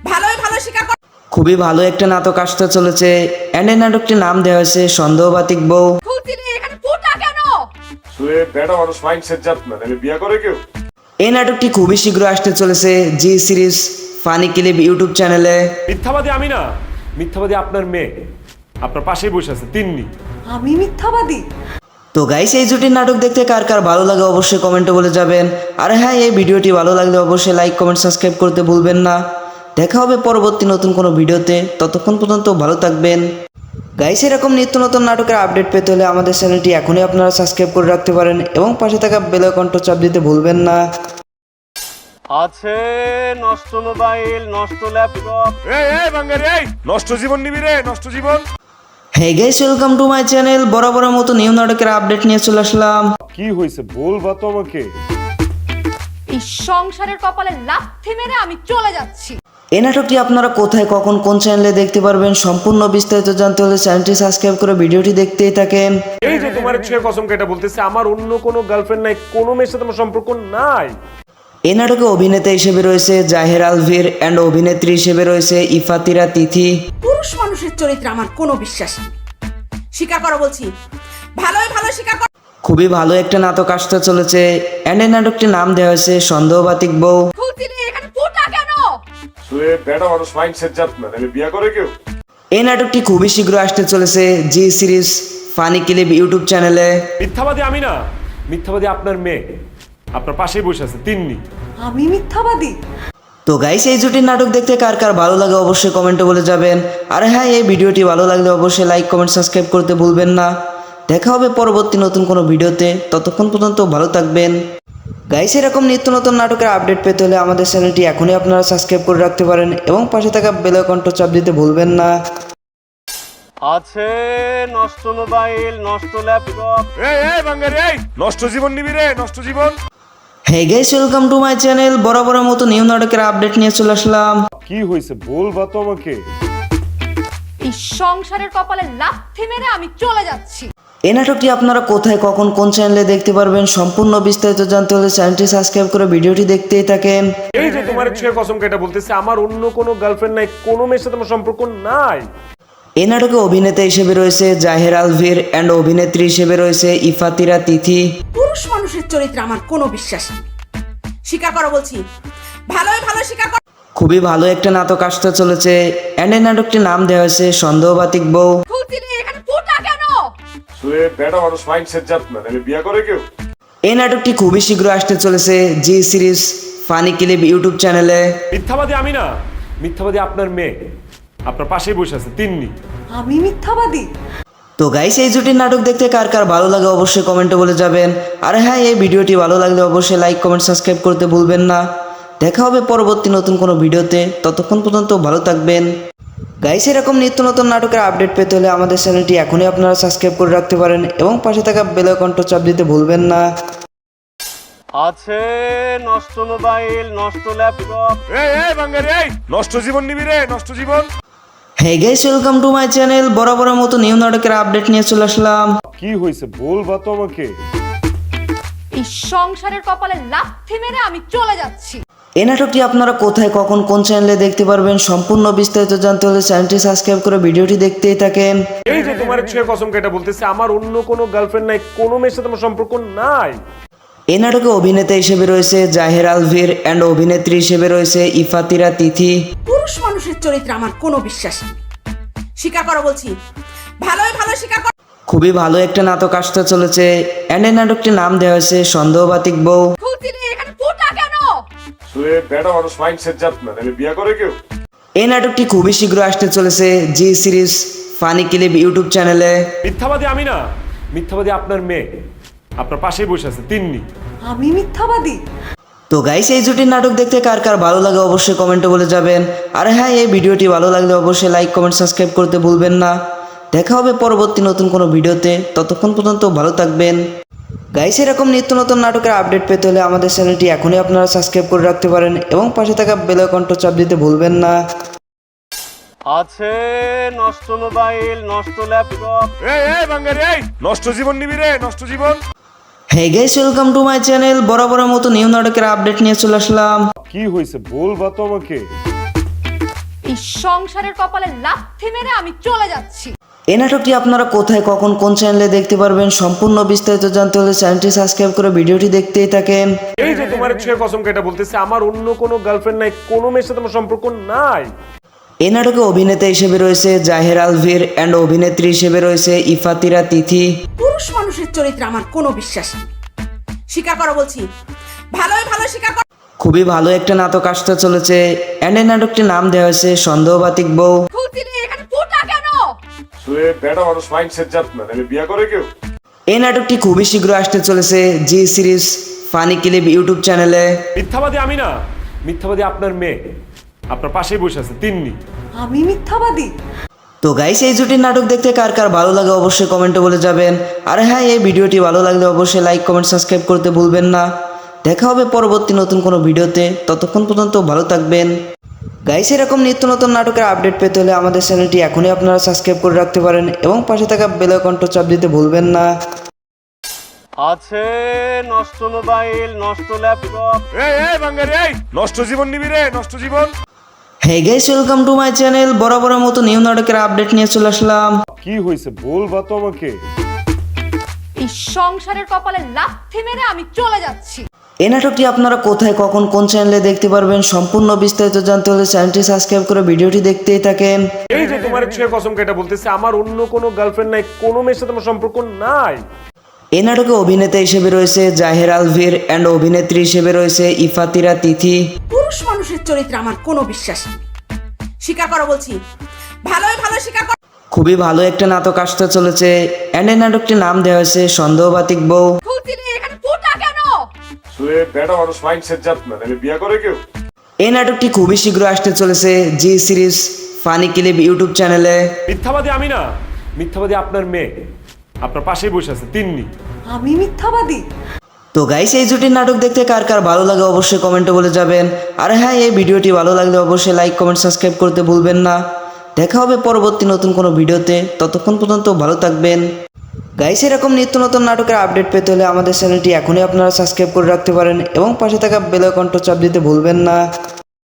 ভালোই ভালো স্বীকার করো। খুবই ভালো একটা নাটক আসতে চলেছে অ্যান্ড এই নাটকটির নাম দেওয়া হয়েছে সন্দেহবাতিক বউ। খুলছিলি এখানে ফুটা কেন? শুয়ে বেটা মানুষ মাইন্ডসেট জাত না, তাহলে বিয়া করে কেউ? এই নাটকটি খুবই শীঘ্র আসতে চলেছে জি সিরিজ ফানি ক্লিপ ইউটিউব চ্যানেলে। মিথ্যাবাদী আমি না, মিথ্যাবাদী আপনার মেয়ে, আপনার পাশেই বসে আছে তিন্নি। আমি মিথ্যাবাদী? তো গাইস, এই জুটির নাটক দেখতে কার কার ভালো লাগে অবশ্যই কমেন্টে বলে যাবেন। আর হ্যাঁ, এই ভিডিওটি ভালো লাগলে অবশ্যই লাইক কমেন্ট সাবস্ক্রাইব করতে ভুলবেন না। দেখা হবে পরবর্তী নতুন কোনো ভিডিওতে, ততক্ষণ পর্যন্ত ভালো থাকবেন। গাইস, এরকম নিত্য নতুন নাটকের আপডেট পেতে হলে আমাদের চ্যানেলটি এখনই আপনারা সাবস্ক্রাইব করে রাখতে পারেন এবং পাশে থাকা বেল আইকনটা চাপ দিতে ভুলবেন না। আছে নষ্ট মোবাইল, নষ্ট ল্যাপটপ। এই বাঙ্গারি, এই নষ্ট জীবন নিবি রে, নষ্ট জীবন। Hey guys, welcome to my channel. বরাবরের মতো নিউ নাটকের আপডেট নিয়ে চলে আসলাম। কি হয়েছে বলবা তো আমাকে। এই সংসারের কপালে লাথি মেরে আমি চলে যাচ্ছি। এই নাটকটি আপনারা কোথায়, কখন, কোন চ্যানেলে দেখতে পারবেন সম্পূর্ণ বিস্তারিত জানতে হলে চ্যানেলটি সাবস্ক্রাইব করে ভিডিওটি দেখতেই থাকেন। এই যে তোমার ছুঁয়ে কসম কেটে বলতেছে, আমার অন্য কোনো গার্লফ্রেন্ড নাই, কোনো মেয়ের সাথে আমার সম্পর্ক নাই। এই নাটকে অভিনেতা হিসেবে রয়েছে জাহের আলভির অ্যান্ড অভিনেত্রী হিসেবে রয়েছে ইফাতিরা তিথি। পুরুষ মানুষের চরিত্রে আমার কোনো বিশ্বাস নেই। স্বীকার করো বলছি, ভালোই ভালো স্বীকার করো। খুবই ভালো একটা নাটক আসতে চলেছে অ্যান্ড এই নাটকটির নাম দেওয়া হয়েছে সন্দেহবাতিক বউ। খুলছিলি এখানে ফুটা কেন? শুয়ে বেটা মানুষ মাইন্ডসেট জাত না, তাহলে বিয়া করে কেউ? এই নাটকটি খুবই শীঘ্র আসতে চলেছে জি সিরিজ ফানি ক্লিপ ইউটিউব চ্যানেলে। মিথ্যাবাদী আমি না, মিথ্যাবাদী আপনার মেয়ে, আপনার পাশেই বসে আছে তিন্নি। আমি মিথ্যাবাদী? তো গাইস, এই জুটির নাটক দেখতে কার কার ভালো লাগে অবশ্যই কমেন্টে বলে যাবেন। আর হ্যাঁ, এই ভিডিওটি ভালো লাগলে অবশ্যই লাইক কমেন্ট সাবস্ক্রাইব করতে ভুলবেন না। দেখা হবে পরবর্তী নতুন কোনো ভিডিওতে, ততক্ষণ পর্যন্ত ভালো থাকবেন। গাইস, এরকম নিত্য নতুন নাটকের আপডেট পেতে হলে আমাদের চ্যানেলটি এখনই আপনারা সাবস্ক্রাইব করে রাখতে পারেন এবং পাশে থাকা বেল আইকনটা চাপ দিতে ভুলবেন না। আছে নষ্ট মোবাইল, নষ্ট ল্যাপটপ। এই বাঙ্গারি, এই নষ্ট জীবন নিবি রে, নষ্ট জীবন। Hey guys, welcome to my channel. বরাবরের মতো নিউ নাটকের আপডেট নিয়ে চলে আসলাম। কি হয়েছে বলবা তো আমাকে। এই সংসারের কপালে লাথি মেরে আমি চলে যাচ্ছি। এই নাটকটি আপনারা কোথায়, কখন, কোন চ্যানেলে দেখতে পারবেন সম্পূর্ণ বিস্তারিত জানতে হলে চ্যানেলটি সাবস্ক্রাইব করে ভিডিওটি দেখতেই থাকেন। এই যে তোমার ছুঁয়ে কসম কেটে বলতেছে, আমার অন্য কোনো গার্লফ্রেন্ড নাই, কোনো মেয়ের সাথে আমার সম্পর্ক নাই। এই নাটকে অভিনেতা হিসেবে রয়েছে জাহের আলভির অ্যান্ড অভিনেত্রী হিসেবে রয়েছে ইফাতিরা তিথি। পুরুষ মানুষের চরিত্রে আমার কোনো বিশ্বাস নেই। স্বীকার করো বলছি, ভালোই ভালো স্বীকার করো। খুবই ভালো একটা নাটক আসতে চলেছে অ্যান্ড এই নাটকটির নাম দেওয়া হয়েছে সন্দেহবাতিক বউ। খুলছিলি এখানে ফুটা কেন? শুয়ে বেটা মানুষ মাইন্ডসেট জাত না, তাহলে বিয়া করে কেউ? এই নাটকটি খুবই শীঘ্র আসতে চলেছে জি সিরিজ ফানি ক্লিপ ইউটিউব চ্যানেলে। মিথ্যাবাদী আমি না, মিথ্যাবাদী আপনার মেয়ে, আপনার পাশেই বসে আছে তিন্নি। আমি মিথ্যাবাদী? তো গাইস, এই জুটির নাটক দেখতে কার কার ভালো লাগে অবশ্যই কমেন্টে বলে যাবেন। আর হ্যাঁ, এই ভিডিওটি ভালো লাগলে অবশ্যই লাইক কমেন্ট সাবস্ক্রাইব করতে ভুলবেন না। দেখা হবে পরবর্তী নতুন কোনো ভিডিওতে, ততক্ষণ পর্যন্ত ভালো থাকবেন। গাইস, এরকম নিত্য নতুন নাটকের আপডেট পেতে হলে আমাদের চ্যানেলটি এখনই আপনারা সাবস্ক্রাইব করে রাখতে পারেন এবং পাশে থাকা বেল আইকনটা চাপ দিতে ভুলবেন না। আছে নষ্ট মোবাইল, নষ্ট ল্যাপটপ। এই বাঙ্গারি এই নষ্ট জীবন নিবি রে, নষ্ট জীবন। Hey guys, welcome to my channel. বরাবরের মতো নিউ নাটকের আপডেট নিয়ে চলে আসলাম। কি হয়েছে বলবা তো আমাকে। এই সংসারের কপালে লাথি মেরে আমি চলে যাচ্ছি। এই নাটকটি আপনারা কোথায়, কখন, কোন চ্যানেলে দেখতে পারবেন সম্পূর্ণ বিস্তারিত জানতে হলে চ্যানেলটি সাবস্ক্রাইব করে ভিডিওটি দেখতেই থাকেন। এই যে তোমার ছুঁয়ে কসম কেটে বলতেছে, আমার অন্য কোনো গার্লফ্রেন্ড নাই, কোনো মেয়ের সাথে আমার সম্পর্ক নাই। এই নাটকে অভিনেতা হিসেবে রয়েছে জাহের আলভির অ্যান্ড অভিনেত্রী হিসেবে রয়েছে ইফাতিরা তিথি। পুরুষ মানুষের চরিত্রে আমার কোনো বিশ্বাস নেই। স্বীকার করো বলছি, ভালোই ভালো স্বীকার করো। খুবই ভালো একটা নাটক আসতে চলেছে অ্যান্ড এই নাটকটির নাম দেওয়া হয়েছে সন্দেহবাতিক বউ। খুলছিলি এখানে ফুটা কেন? শুয়ে বেটা মানুষ মাইন্ডসেট জাত না, তাহলে বিয়ে করে কেউ। এই নাটকটি খুবই শীঘ্র আসতে চলেছে জি সিরিজ ফানি ক্লিপ ইউটিউব চ্যানেলে। মিথ্যাবাদী আমি না, মিথ্যাবাদী আপনার মেয়ে, আপনার পাশেই বসে আছে তিন্নি। আমি মিথ্যাবাদী? তো গাইস, এই জুটির নাটক দেখতে কার কার ভালো লাগে অবশ্যই কমেন্টে বলে যাবেন। আর হ্যাঁ, এই ভিডিওটি ভালো লাগলে অবশ্যই লাইক, কমেন্ট, সাবস্ক্রাইব করতে ভুলবেন না। দেখা হবে পরবর্তী নতুন কোনো ভিডিওতে, ততক্ষণ পর্যন্ত ভালো থাকবেন। গাইস, এরকম নিত্য নতুন নাটকের আপডেট পেতে হলে আমাদের চ্যানেলটি এখনই আপনারা সাবস্ক্রাইব করে রাখতে পারেন এবং পাশে থাকা বেল আইকনটা চাপ দিতে ভুলবেন না। আছে নষ্ট মোবাইল, নষ্ট ল্যাপটপ। এই বাঙ্গারি এই নষ্ট জীবন নিবি রে, নষ্ট জীবন। Hey guys, welcome to my channel. বরাবরের মতো নিউ নাটকের আপডেট নিয়ে চলে আসলাম। কি হয়েছে বলবা তো আমাকে। এই সংসারের কপালে লাথি মেরে আমি চলে যাচ্ছি। এই নাটকটি আপনারা কোথায়, কখন, কোন চ্যানেলে দেখতে পারবেন সম্পূর্ণ বিস্তারিত জানতে হলে চ্যানেলটি সাবস্ক্রাইব করে ভিডিওটি দেখতেই থাকেন। এই যে তোমার ছুঁয়ে কসম কেটে বলতেছে, আমার অন্য কোনো গার্লফ্রেন্ড নাই, কোনো মেয়ের সাথে আমার সম্পর্ক নাই। এই নাটকে অভিনেতা হিসেবে রয়েছে জাহের আলভির অ্যান্ড অভিনেত্রী হিসেবে রয়েছে ইফাতিরা তিথি। পুরুষ মানুষের চরিত্রে আমার কোনো বিশ্বাস নেই। স্বীকার করো বলছি, ভালোই ভালো স্বীকার করো। খুবই ভালো একটা নাটক আসতে চলেছে অ্যান্ড এই নাটকটির নাম দেওয়া হয়েছে সন্দেহবাতিক বউ। খুলছিলি এখানে ফুটা কেন? শুয়ে বেটা মানুষ মাইন্ডসেট জাত না, তাহলে বিয়ে করে কেউ। এই নাটকটি খুবই শীঘ্র আসতে চলেছে জি সিরিজ ফানি ক্লিপ ইউটিউব চ্যানেলে। মিথ্যাবাদী আমি না, মিথ্যাবাদী আপনার মেয়ে, আপনার পাশেই বসে আছে তিন্নি। আমি মিথ্যাবাদী? তো গাইস, এই জুটির নাটক দেখতে কার কার ভালো লাগে অবশ্যই কমেন্টে বলে যাবেন। আর হ্যাঁ, এই ভিডিওটি ভালো লাগলে অবশ্যই লাইক, কমেন্ট, সাবস্ক্রাইব করতে ভুলবেন না। দেখা হবে পরবর্তী নতুন কোনো ভিডিওতে, ততক্ষণ পর্যন্ত ভালো থাকবেন। গাইস, এরকম নিত্য নতুন নাটকের আপডেট পেতে হলে আমাদের চ্যানেলটি এখনই আপনারা সাবস্ক্রাইব করে রাখতে পারেন এবং পাশে থাকা বেল আইকনটা চাপ দিতে ভুলবেন না। আছে নষ্ট মোবাইল, নষ্ট ল্যাপটপ। এই বাঙ্গারি এই নষ্ট জীবন নিবি রে, নষ্ট জীবন। Hey guys, welcome to my channel. বরাবরের মতো নিউ নাটকের আপডেট নিয়ে চলে আসলাম। কি হয়েছে বলবা তো আমাকে। এই সংসারের কপালে লাথি মেরে আমি চলে যাচ্ছি। এই নাটকটি আপনারা কোথায়, কখন, কোন চ্যানেলে দেখতে পারবেন সম্পূর্ণ বিস্তারিত জানতে হলে চ্যানেলটি সাবস্ক্রাইব করে ভিডিওটি দেখতেই থাকেন। এই যে তোমার ছুঁয়ে কসম কেটে বলতেছে, আমার অন্য কোনো গার্লফ্রেন্ড নাই, কোনো মেয়ের সাথে আমার সম্পর্ক নাই। এই নাটকে অভিনেতা হিসেবে রয়েছে জাহের আলভির অ্যান্ড অভিনেত্রী হিসেবে রয়েছে ইফাতিরা তিথি। পুরুষ মানুষের চরিত্রে আমার কোনো বিশ্বাস নেই। স্বীকার করো বলছি, ভালোই ভালো স্বীকার করো। খুবই ভালো একটা নাটক আসতে চলেছে অ্যান্ড এই নাটকটির নাম দেওয়া হয়েছে সন্দেহবাতিক বউ। খুলছিলি এখানে ফুটা কেন? শুয়ে বেটা মানুষ মাইন্ডসেট জাত না, তাহলে বিয়ে করে কেউ। এই নাটকটি খুবই শীঘ্র আসতে চলেছে জি সিরিজ ফানি ক্লিপ ইউটিউব চ্যানেলে। মিথ্যাবাদী আমি না, মিথ্যাবাদী আপনার মেয়ে, আপনার পাশেই বসে আছে তিন্নি। তো গাইস, এই জুটির নাটক দেখতে কার কার ভালো লাগে অবশ্যই কমেন্টে বলে যাবেন। আর হ্যাঁ, এই ভিডিওটি ভালো লাগলে অবশ্যই লাইক, কমেন্ট, সাবস্ক্রাইব করতে ভুলবেন না। দেখা হবে পরবর্তী নতুন কোনো ভিডিওতে, ততক্ষণ পর্যন্ত ভালো থাকবেন। গাইস, এরকম নিত্য নতুন নাটকের আপডেট পেতে হলে আমাদের চ্যানেলটি এখনই আপনারা সাবস্ক্রাইব করে রাখতে পারেন এবং পাশে থাকা বেল আইকনটা চাপ দিতে ভুলবেন না। মিথ্যাবাদী আপনার মেয়ে, আপনার পাশেই বসে আছে তিন্নি। আমি মিথ্যাবাদী?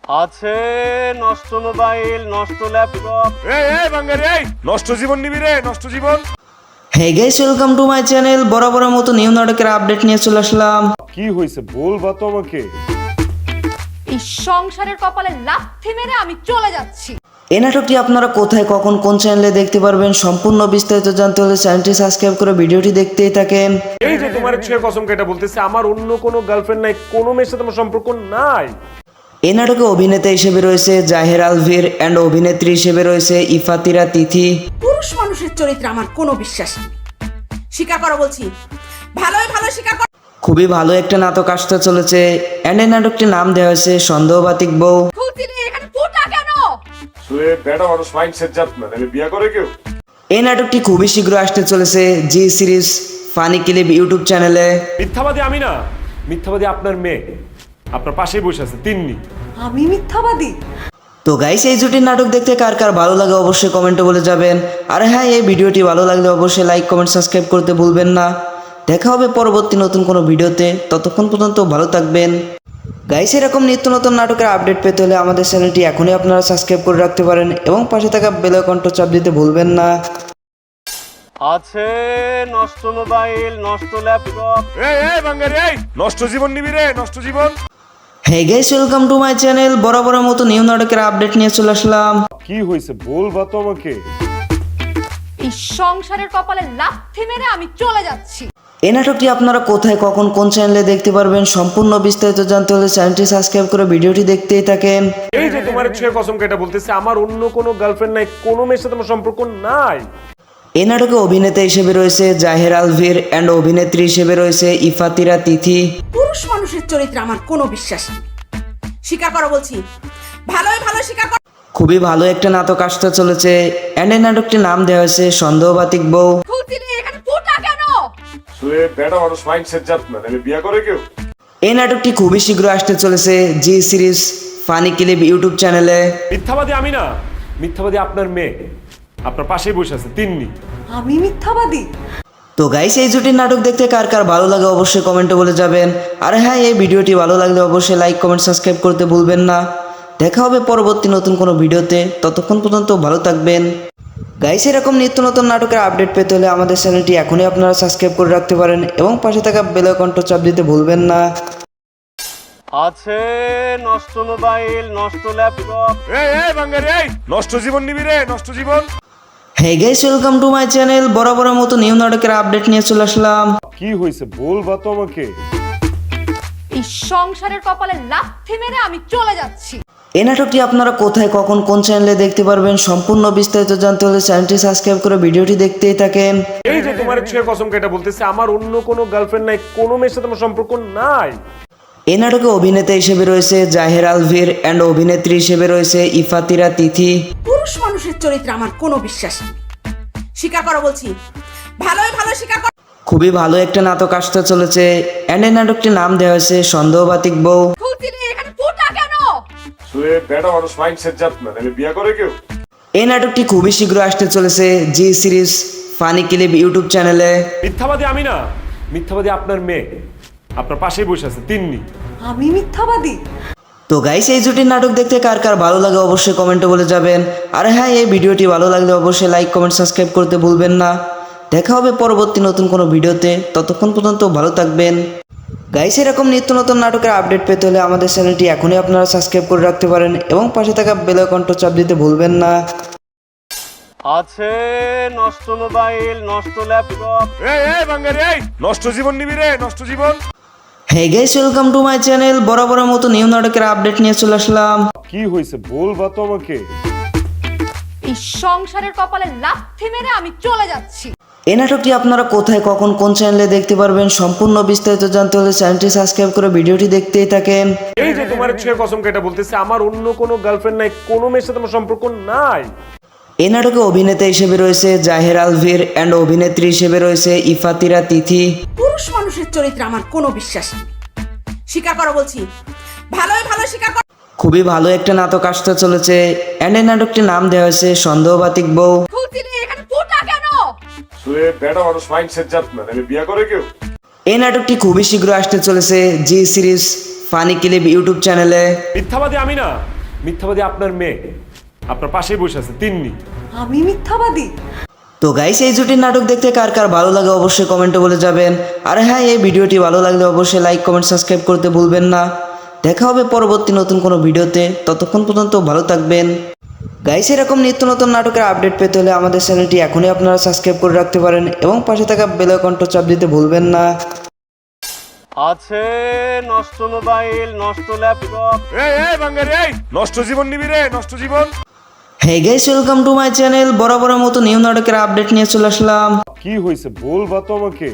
তো গাইস, এই জুটির নাটক দেখতে কার কার ভালো লাগে অবশ্যই কমেন্টে বলে যাবেন। আর হ্যাঁ, এই ভিডিওটি ভালো লাগলে অবশ্যই লাইক, কমেন্ট, সাবস্ক্রাইব করতে ভুলবেন না। দেখা হবে পরবর্তী নতুন কোনো ভিডিওতে, ততক্ষণ পর্যন্ত ভালো থাকবেন। গাইস, এরকম নিত্য নতুন নাটকের আপডেট পেতে হলে আমাদের চ্যানেলটি এখনই আপনারা সাবস্ক্রাইব করে রাখতে পারেন এবং পাশে থাকা বেল আইকনটা চাপ দিতে ভুলবেন না। আছে নষ্ট মোবাইল, নষ্ট ল্যাপটপ। এই বাঙ্গারি এই নষ্ট জীবন নিবি রে, নষ্ট জীবন। Hey guys, welcome to my channel. বরাবরের মতো নিউ নাটকের আপডেট নিয়ে চলে আসলাম। কি হয়েছে বলবা তো আমাকে। এই সংসারের কপালে লাথি মেরে আমি চলে যাচ্ছি। এই নাটকটি আপনারা কোথায়, কখন, কোন চ্যানেলে দেখতে পারবেন সম্পূর্ণ বিস্তারিত জানতে হলে চ্যানেলটি সাবস্ক্রাইব করে ভিডিওটি দেখতেই থাকেন। এই যে তোমার ছুঁয়ে কসম কেটে বলতেছে, আমার অন্য কোনো গার্লফ্রেন্ড নাই, কোনো মেয়ের সাথে আমার সম্পর্ক নাই। এই নাটকে অভিনেতা হিসেবে রয়েছে জাহের আলভির অ্যান্ড অভিনেত্রী হিসেবে রয়েছে ইফাতিরা তিথি। পুরুষ মানুষের চরিত্রে আমার কোনো বিশ্বাস নেই। স্বীকার করো বলছি, ভালোই ভালো স্বীকার করো। খুবই ভালো একটা নাটক আসতে চলেছে অ্যান্ড এই নাটকটির নাম দেওয়া হয়েছে সন্দেহবাতিক বউ। খুলছিলি এখানে ফুটা কেন? শুয়ে বেটা মানুষ মাইন্ডসেট জাত না, তাহলে বিয়ে করে কেউ। এই নাটকটি খুবই শীঘ্র আসতে চলেছে জি সিরিজ ফানি ক্লিপ ইউটিউব চ্যানেলে। মিথ্যাবাদী আমি না, মিথ্যাবাদী আপনার মেয়ে আপনার পাশেই বসে আছে তিন্নি। আমি মিথ্যাবাদী? তো গাইস এই জুটির নাটক দেখতে কার কার ভালো লাগে অবশ্যই কমেন্টে বলে যাবেন। আর হ্যাঁ, এই ভিডিওটি ভালো লাগলে অবশ্যই লাইক কমেন্ট সাবস্ক্রাইব করতে ভুলবেন না। দেখা হবে পরবর্তী নতুন কোনো ভিডিওতে, ততক্ষণ পর্যন্ত ভালো থাকবেন। গাইস এরকম নিত্য নতুন নাটকের আপডেট পেতে হলে আমাদের চ্যানেলটি এখনই আপনারা সাবস্ক্রাইব করে রাখতে পারেন এবং পাশে থাকা বেল আইকনটা চাপ দিতে ভুলবেন না। আছে নষ্ট মোবাইল, নষ্ট ল্যাপটপ। এই বাঙ্গারি, এই নষ্ট জীবন নিবি রে, নষ্ট জীবন। Hey guys, welcome to my channel. বরাবরের মতো নিউ নাটকের আপডেট নিয়ে চলে আসলাম। কি হয়েছে বলবা তো আমাকে। এই সংসারের কপালে লাথি মেরে আমি চলে যাচ্ছি। এই নাটকটি আপনারা কোথায়, কখন, কোন চ্যানেলে দেখতে পারবেন সম্পূর্ণ বিস্তারিত জানতে হলে চ্যানেলটি সাবস্ক্রাইব করে ভিডিওটি দেখতেই থাকেন। এই যে তোমার ছুঁয়ে কসম কেটে বলতেছে, আমার অন্য কোনো গার্লফ্রেন্ড নাই, কোনো মেয়ের সাথে আমার সম্পর্ক নাই। এই নাটকে অভিনেতা হিসেবে রয়েছে জাহের আলভির অ্যান্ড অভিনেত্রী হিসেবে রয়েছে ইফাতিরা তিথি। পুরুষ মানুষের চরিত্রে আমার কোনো বিশ্বাস নেই। স্বীকার করো বলছি, ভালোই ভালো স্বীকার করো। খুবই ভালো একটা নাটক আসতে চলেছে অ্যান্ড এই নাটকটির নাম দেওয়া হয়েছে সন্দেহবাতিক বউ। খুলছিলি এখানে ফুটা কেন? শুয়ে বেটা মানুষ মাইন্ডসেট জাত না, তাহলে বিয়ে করে কেউ। এই নাটকটি খুবই শীঘ্র আসতে চলেছে জি সিরিজ ফানি ক্লিপ ইউটিউব চ্যানেলে। মিথ্যাবাদী আমি না, মিথ্যাবাদী আপনার মেয়ে আপনার পাশেই বসে আছে তিন্নি। আমি মিথ্যাবাদী? তো গাইস এই জুটির নাটক দেখতে কার কার ভালো লাগে অবশ্যই কমেন্টে বলে যাবেন। আর হ্যাঁ, এই ভিডিওটি ভালো লাগলে অবশ্যই লাইক কমেন্ট সাবস্ক্রাইব করতে ভুলবেন না। দেখা হবে পরবর্তী নতুন কোনো ভিডিওতে, ততক্ষণ পর্যন্ত ভালো থাকবেন। গাইস এরকম নিত্য নতুন নাটকের আপডেট পেতে হলে আমাদের চ্যানেলটি এখনই আপনারা সাবস্ক্রাইব করে রাখতে পারেন এবং পাশে থাকা বেল আইকনটা চাপ দিতে ভুলবেন না। আছে নষ্ট মোবাইল, নষ্ট ল্যাপটপ। এই বাঙ্গারি, এই নষ্ট জীবন নিবি রে, নষ্ট জীবন। Hey guys, welcome to my channel. বরাবরের মতো নিউ নাটকের আপডেট নিয়ে চলে আসলাম। কি হয়েছে বলবা তো আমাকে। এই সংসারের কপালে লাথি মেরে আমি চলে যাচ্ছি। এই নাটকটি আপনারা কোথায়, কখন, কোন চ্যানেলে দেখতে পারবেন সম্পূর্ণ বিস্তারিত জানতে হলে চ্যানেলটি সাবস্ক্রাইব করে ভিডিওটি দেখতেই থাকেন। এই যে তোমার ছুঁয়ে কসম কেটে বলতেছে, আমার অন্য কোনো গার্লফ্রেন্ড নাই, কোনো মেয়ের সাথে আমার সম্পর্ক নাই। এই নাটকে অভিনেতা হিসেবে রয়েছে জাহের আলভির অ্যান্ড অভিনেত্রী হিসেবে রয়েছে ইফাতিরা তিথি। পুরুষ মানুষের চরিত্রে আমার কোনো বিশ্বাস নেই। স্বীকার করো বলছি, ভালোই ভালো স্বীকার করো। খুবই ভালো একটা নাটক আসতে চলেছে অ্যান্ড এই নাটকটির নাম দেওয়া হয়েছে সন্দেহবাতিক বউ। খুলছিলি এখানে ফুটা কেন? শুয়ে বেটা মানুষ মাইন্ডসেট জাত না, তাহলে বিয়ে করে কেউ। এই নাটকটি খুবই শীঘ্র আসতে চলেছে জি সিরিজ ফানি ক্লিপ ইউটিউব চ্যানেলে। মিথ্যাবাদী আমি না, মিথ্যাবাদী আপনার মেয়ে আপনার পাশেই বসে আছে তিন্নি। আমি মিথ্যাবাদী? তো গাইস এই জুটির নাটক দেখতে কার কার ভালো লাগে অবশ্যই কমেন্টে বলে যাবেন। আর হ্যাঁ, এই ভিডিওটি ভালো লাগলে অবশ্যই লাইক কমেন্ট সাবস্ক্রাইব করতে ভুলবেন না। দেখা হবে পরবর্তী নতুন কোনো ভিডিওতে, ততক্ষণ পর্যন্ত ভালো থাকবেন। গাইস এরকম নিত্য নতুন নাটকের আপডেট পেতে হলে আমাদের চ্যানেলটি এখনই আপনারা সাবস্ক্রাইব করে রাখতে পারেন এবং পাশে থাকা বেল আইকনটা চাপ দিতে ভুলবেন না। আছে নষ্ট মোবাইল, নষ্ট ল্যাপটপ। এই বাঙ্গারি, এই নষ্ট জীবন নিবি রে, নষ্ট জীবন। Hey guys, welcome to my channel. বরাবরের মতো নিউ নাটকের আপডেট নিয়ে চলে আসলাম। কি হয়েছে বলবা তো আমাকে। এই সংসারের কপালে লাথি মেরে আমি চলে যাচ্ছি। এই নাটকটি আপনারা কোথায়, কখন, কোন চ্যানেলে দেখতে পারবেন সম্পূর্ণ বিস্তারিত জানতে হলে চ্যানেলটি সাবস্ক্রাইব করে ভিডিওটি দেখতেই থাকেন। এই যে তোমার ছুঁয়ে কসম কেটে বলতেছে, আমার অন্য কোনো গার্লফ্রেন্ড নাই, কোনো মেয়ের সাথে আমার সম্পর্ক নাই। এই নাটকে অভিনেতা হিসেবে রয়েছে জাহের আলভির অ্যান্ড অভিনেত্রী হিসেবে রয়েছে ইফাতিরা তিথি। পুরুষ মানুষের চরিত্রে আমার কোনো বিশ্বাস নেই। স্বীকার করো বলছি, ভালোই ভালো স্বীকার করো। খুবই ভালো একটা নাটক আসতে চলেছে অ্যান্ড এই নাটকটির নাম দেওয়া হয়েছে সন্দেহবাতিক বউ। খুলছিলি এখানে ফুটা কেন? শুয়ে বেটা মানুষ মাইন্ডসেট জাত না, তাহলে বিয়ে করে কেউ। এই নাটকটি খুবই শীঘ্র আসতে চলেছে জি সিরিজ ফানি ক্লিপ ইউটিউব চ্যানেলে। মিথ্যাবাদী আমি না, মিথ্যাবাদী আপনার মেয়ে আপনার পাশেই বসে আছে তিন্নি। আমি মিথ্যাবাদী? তো গাইস এই জুটির নাটক দেখতে কার কার ভালো লাগে অবশ্যই কমেন্টে বলে যাবেন। আর হ্যাঁ, এই ভিডিওটি ভালো লাগলে অবশ্যই লাইক কমেন্ট সাবস্ক্রাইব করতে ভুলবেন না। দেখা হবে পরবর্তী নতুন কোনো ভিডিওতে, ততক্ষণ পর্যন্ত ভালো থাকবেন। গাইস এরকম নিত্য নতুন নাটকের আপডেট পেতে হলে আমাদের চ্যানেলটি এখনই আপনারা সাবস্ক্রাইব করে রাখতে পারেন এবং পাশে থাকা বেল আইকনটা চাপ দিতে ভুলবেন না। আছে নষ্ট মোবাইল, নষ্ট ল্যাপটপ। এই বাঙ্গারি, এই নষ্ট জীবন নিবি রে, নষ্ট জীবন। Hey guys, welcome to my channel. বরাবরের মতো নিউ নাটকের আপডেট নিয়ে চলে আসলাম। কি হয়েছে বলবা তো আমাকে।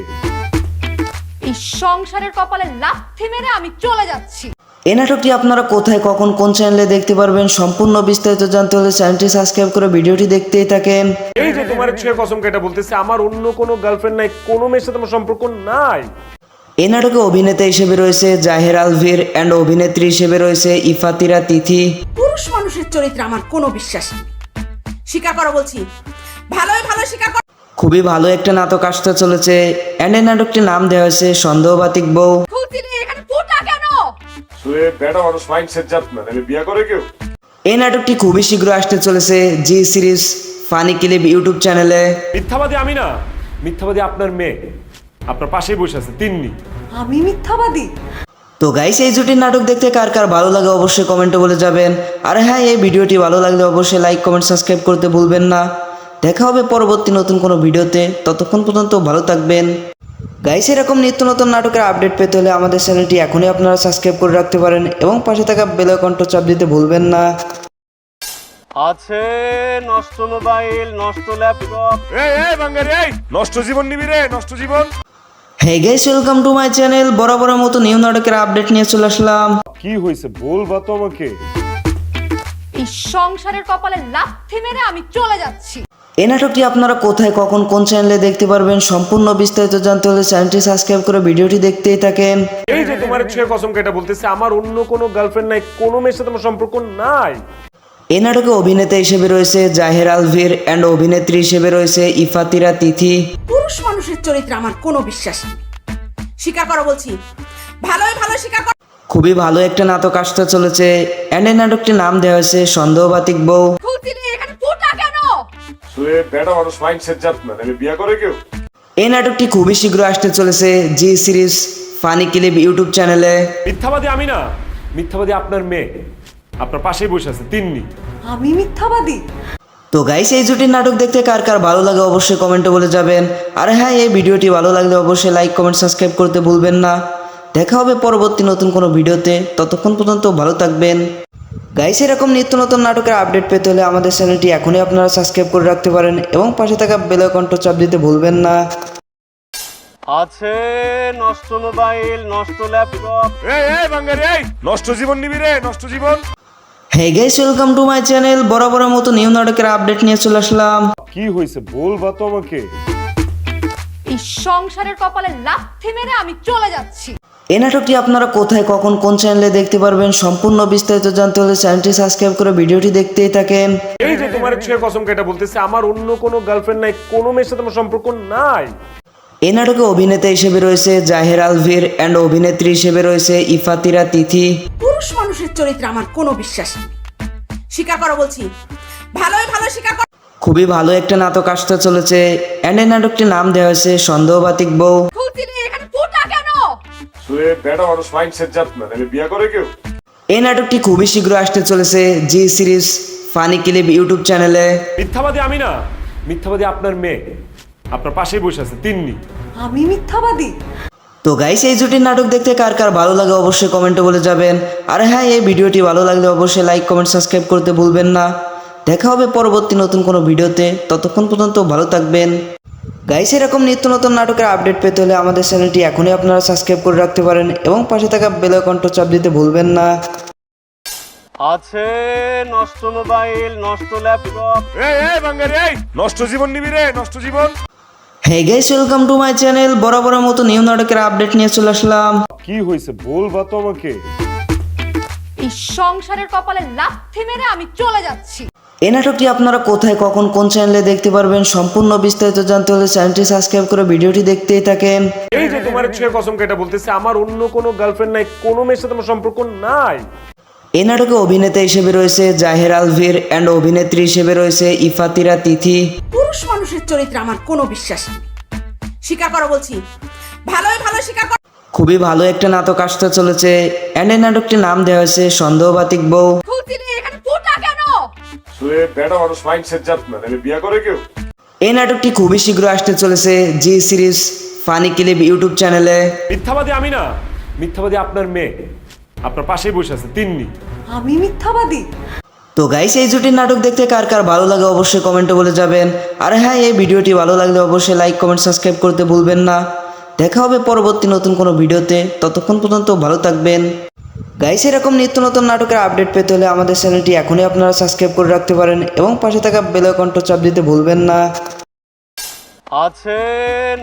এই সংসারের কপালে লাথি মেরে আমি চলে যাচ্ছি। এই নাটকটি আপনারা কোথায়, কখন, কোন চ্যানেলে দেখতে পারবেন সম্পূর্ণ বিস্তারিত জানতে হলে চ্যানেলটি সাবস্ক্রাইব করে ভিডিওটি দেখতেই থাকেন। এই যে তোমার ছুঁয়ে কসম কেটে বলতেছে, আমার অন্য কোনো গার্লফ্রেন্ড নাই, কোনো মেয়ের সাথে আমার সম্পর্ক নাই। এই নাটকে অভিনেতা হিসেবে রয়েছে জাহের আলভির অ্যান্ড অভিনেত্রী হিসেবে রয়েছে ইফাতিরা তিথি। পুরুষ মানুষের চরিত্রে আমার কোনো বিশ্বাস নেই। স্বীকার করো বলছি, ভালোই ভালো স্বীকার করো। খুবই ভালো একটা নাটক আসতে চলেছে অ্যান্ড এই নাটকটির নাম দেওয়া হয়েছে সন্দেহবাতিক বউ। খুলছিলি এখানে ফুটা কেন? শুয়ে বেটা মানুষ মাইন্ডসেট জাত না, তাহলে বিয়া করে কেউ? এই নাটকটি খুবই শীঘ্র আসতে চলেছে জি সিরিজ ফানি ক্লিপ ইউটিউব চ্যানেলে। মিথ্যাবাদী আমি না, মিথ্যাবাদী আপনার মেয়ে, আপনার পাশেই বসে আছে তিন্নি। আমি মিথ্যাবাদী? তো গাইস, এই জুটির নাটক দেখতে কার কার ভালো লাগে অবশ্যই কমেন্টে বলে যাবেন। আর হ্যাঁ, এই ভিডিওটি ভালো লাগলে অবশ্যই লাইক কমেন্ট সাবস্ক্রাইব করতে ভুলবেন না। দেখা হবে পরবর্তী নতুন কোনো ভিডিওতে, ততক্ষণ পর্যন্ত ভালো থাকবেন। গাইস, এরকম নিত্য নতুন নাটকের আপডেট পেতে হলে আমাদের চ্যানেলটি এখনই আপনারা সাবস্ক্রাইব করে রাখতে পারেন এবং পাশে থাকা বেল আইকনটা চাপ দিতে ভুলবেন না। আছে নষ্ট মোবাইল, নষ্ট ল্যাপটপ। এই বাঙ্গারি, এই নষ্ট জীবন নিবি রে, নষ্ট জীবন। Hey guys, welcome to my channel. বরাবরের মতো নিউ নাটকের আপডেট নিয়ে চলে আসলাম। কি হয়েছে বলবা তো আমাকে। এই সংসারের কপালে লাথি মেরে আমি চলে যাচ্ছি। এই নাটকটি আপনারা কোথায়, কখন, কোন চ্যানেলে দেখতে পারবেন সম্পূর্ণ বিস্তারিত জানতে হলে চ্যানেলটি সাবস্ক্রাইব করে ভিডিওটি দেখতেই থাকেন। এই যে তোমার ছুঁয়ে কসম কেটে বলতেছে, আমার অন্য কোনো গার্লফ্রেন্ড নাই, কোনো মেয়ের সাথে আমার সম্পর্ক নাই। এই নাটকে অভিনেতা হিসেবে রয়েছে জাহের আলভির অ্যান্ড অভিনেত্রী হিসেবে রয়েছে ইফাতিরা তিথি। পুরুষ মানুষের চরিত্রে আমার কোনো বিশ্বাস নেই। স্বীকার করো বলছি, ভালোই ভালো স্বীকার করো। খুবই ভালো একটা নাটক আসতে চলেছে অ্যান্ড এই নাটকটির নাম দেওয়া হয়েছে সন্দেহবাতিক বউ। খুলছিলি এখানে ফুটা কেন? শুয়ে বেটা মানুষ মাইন্ডসেট জাত না, তাহলে বিয়া করে কেউ? এই নাটকটি খুবই শীঘ্র আসতে চলেছে জি সিরিজ ফানি ক্লিপ ইউটিউব চ্যানেলে। মিথ্যাবাদী আমি না, মিথ্যাবাদী আপনার মেয়ে, আপনার পাশেই বসে আছে তিন্নি। আমি মিথ্যাবাদী? তো গাইস, এই জুটির নাটক দেখতে কার কার ভালো লাগে অবশ্যই কমেন্টে বলে যাবেন। আর হ্যাঁ, এই ভিডিওটি ভালো লাগলে অবশ্যই লাইক কমেন্ট সাবস্ক্রাইব করতে ভুলবেন না। দেখা হবে পরবর্তী নতুন কোনো ভিডিওতে, ততক্ষণ পর্যন্ত ভালো থাকবেন। গাইস, এরকম নিত্য নতুন নাটকের আপডেট পেতে হলে আমাদের চ্যানেলটি এখনই আপনারা সাবস্ক্রাইব করে রাখতে পারেন এবং পাশে থাকা বেল আইকনটা চাপ দিতে ভুলবেন না। আছে নষ্ট মোবাইল, নষ্ট ল্যাপটপ। এই বাঙ্গারি, এই নষ্ট জীবন নিবি রে, নষ্ট জীবন। Hey guys, welcome to my channel. বরাবরের মতো নিউ নাটকের আপডেট নিয়ে চলে আসলাম। কি হয়েছে বলবা তো আমাকে। এই সংসারের কপালে লাথি মেরে আমি চলে যাচ্ছি। এই নাটকটি আপনারা কোথায়, কখন, কোন চ্যানেলে দেখতে পারবেন সম্পূর্ণ বিস্তারিত জানতে হলে চ্যানেলটি সাবস্ক্রাইব করে ভিডিওটি দেখতেই থাকেন। এই যে তোমার ছুঁয়ে কসম কেটে বলতেছে, আমার অন্য কোনো গার্লফ্রেন্ড নাই, কোনো মেয়ের সাথে আমার সম্পর্ক নাই। এই নাটকে অভিনেতা হিসেবে রয়েছে জাহের আলভির অ্যান্ড অভিনেত্রী হিসেবে রয়েছে ইফাতিরা তিথি। পুরুষ মানুষের চরিত্রে আমার কোনো বিশ্বাস নেই। স্বীকার করো বলছি, ভালোই ভালো স্বীকার করো। খুবই ভালো একটা নাটক আসতে চলেছে অ্যান্ড এই নাটকটির নাম দেওয়া হয়েছে সন্দেহবাতিক বউ। খুলছিলি এখানে ফুটা কেন? শুয়ে বেটা মানুষ মাইন্ডসেট জাত না, তাহলে বিয়া করে কেউ? এই নাটকটি খুবই শীঘ্র আসতে চলেছে জি সিরিজ ফানি ক্লিপ ইউটিউব চ্যানেলে। মিথ্যাবাদী আমি না, মিথ্যাবাদী আপনার মেয়ে, আপনার পাশেই বসে আছে তিন্নি। আমি মিথ্যাবাদী? তো গাইস, এই জুটির নাটক দেখতে কার কার ভালো লাগে অবশ্যই কমেন্টে বলে যাবেন। আর হ্যাঁ, এই ভিডিওটি ভালো লাগলে অবশ্যই লাইক কমেন্ট সাবস্ক্রাইব করতে ভুলবেন না। দেখা হবে পরবর্তী নতুন কোনো ভিডিওতে, ততক্ষণ পর্যন্ত ভালো থাকবেন। গাইস, এরকম নিত্য নতুন নাটকের আপডেট পেতে হলে আমাদের চ্যানেলটি এখনই আপনারা সাবস্ক্রাইব করে রাখতে পারেন এবং পাশে থাকা বেল আইকনটা চাপ দিতে ভুলবেন না। আছে নষ্ট মোবাইল, নষ্ট ল্যাপটপ। এই বাঙ্গারি, এই নষ্ট জীবন নিবি রে, নষ্ট জীবন। Hey guys, welcome to my channel. বরাবরের মতো নিউ নাটকের আপডেট নিয়ে চলে আসলাম। কি হয়েছে বলবা তো আমাকে। এই সংসারের কপালে লাথি মেরে আমি চলে যাচ্ছি। এই নাটকটি আপনারা কোথায়, কখন, কোন চ্যানেলে দেখতে পারবেন সম্পূর্ণ বিস্তারিত জানতে হলে চ্যানেলটি সাবস্ক্রাইব করে ভিডিওটি দেখতেই থাকেন। এই যে তোমার ছুঁয়ে কসম কেটে বলতেছে, আমার অন্য কোনো গার্লফ্রেন্ড নাই, কোনো মেয়ের সাথে আমার সম্পর্ক নাই। এই নাটকে অভিনেতা হিসেবে রয়েছে জাহের আলভির অ্যান্ড অভিনেত্রী হিসেবে রয়েছে ইফাতিরা তিথি। পুরুষ মানুষের চরিত্রে আমার কোনো বিশ্বাস নেই। স্বীকার করো বলছি, ভালোই ভালো স্বীকার করো। খুবই ভালো একটা নাটক আসতে চলেছে অ্যান্ড এই নাটকটির নাম দেওয়া হয়েছে সন্দেহবাতিক বউ। খুলছিলি এখানে ফুটা কেন? শুয়ে বেটা মানুষ মাইন্ডসেট জাত না, তাহলে বিয়া করে কেউ? এই নাটকটি খুবই শীঘ্র আসতে চলেছে জি সিরিজ ফানি ক্লিপ ইউটিউব চ্যানেলে। মিথ্যাবাদী আমি না, মিথ্যাবাদী আপনার মেয়ে, আপনার পাশেই বসে আছে তিন্নি। আমি মিথ্যাবাদী? তো গাইস, এই জুটির নাটক দেখতে কার কার ভালো লাগে অবশ্যই কমেন্টে বলে যাবেন। আর হ্যাঁ, এই ভিডিওটি ভালো লাগলে অবশ্যই লাইক কমেন্ট সাবস্ক্রাইব করতে ভুলবেন না। দেখা হবে পরবর্তী নতুন কোনো ভিডিওতে, ততক্ষণ পর্যন্ত ভালো থাকবেন। গাইস, এরকম নিত্য নতুন নাটকের আপডেট পেতে হলে আমাদের চ্যানেলটি এখনই আপনারা সাবস্ক্রাইব করে রাখতে পারেন এবং পাশে থাকা বেল আইকনটা চাপ দিতে ভুলবেন না। আছে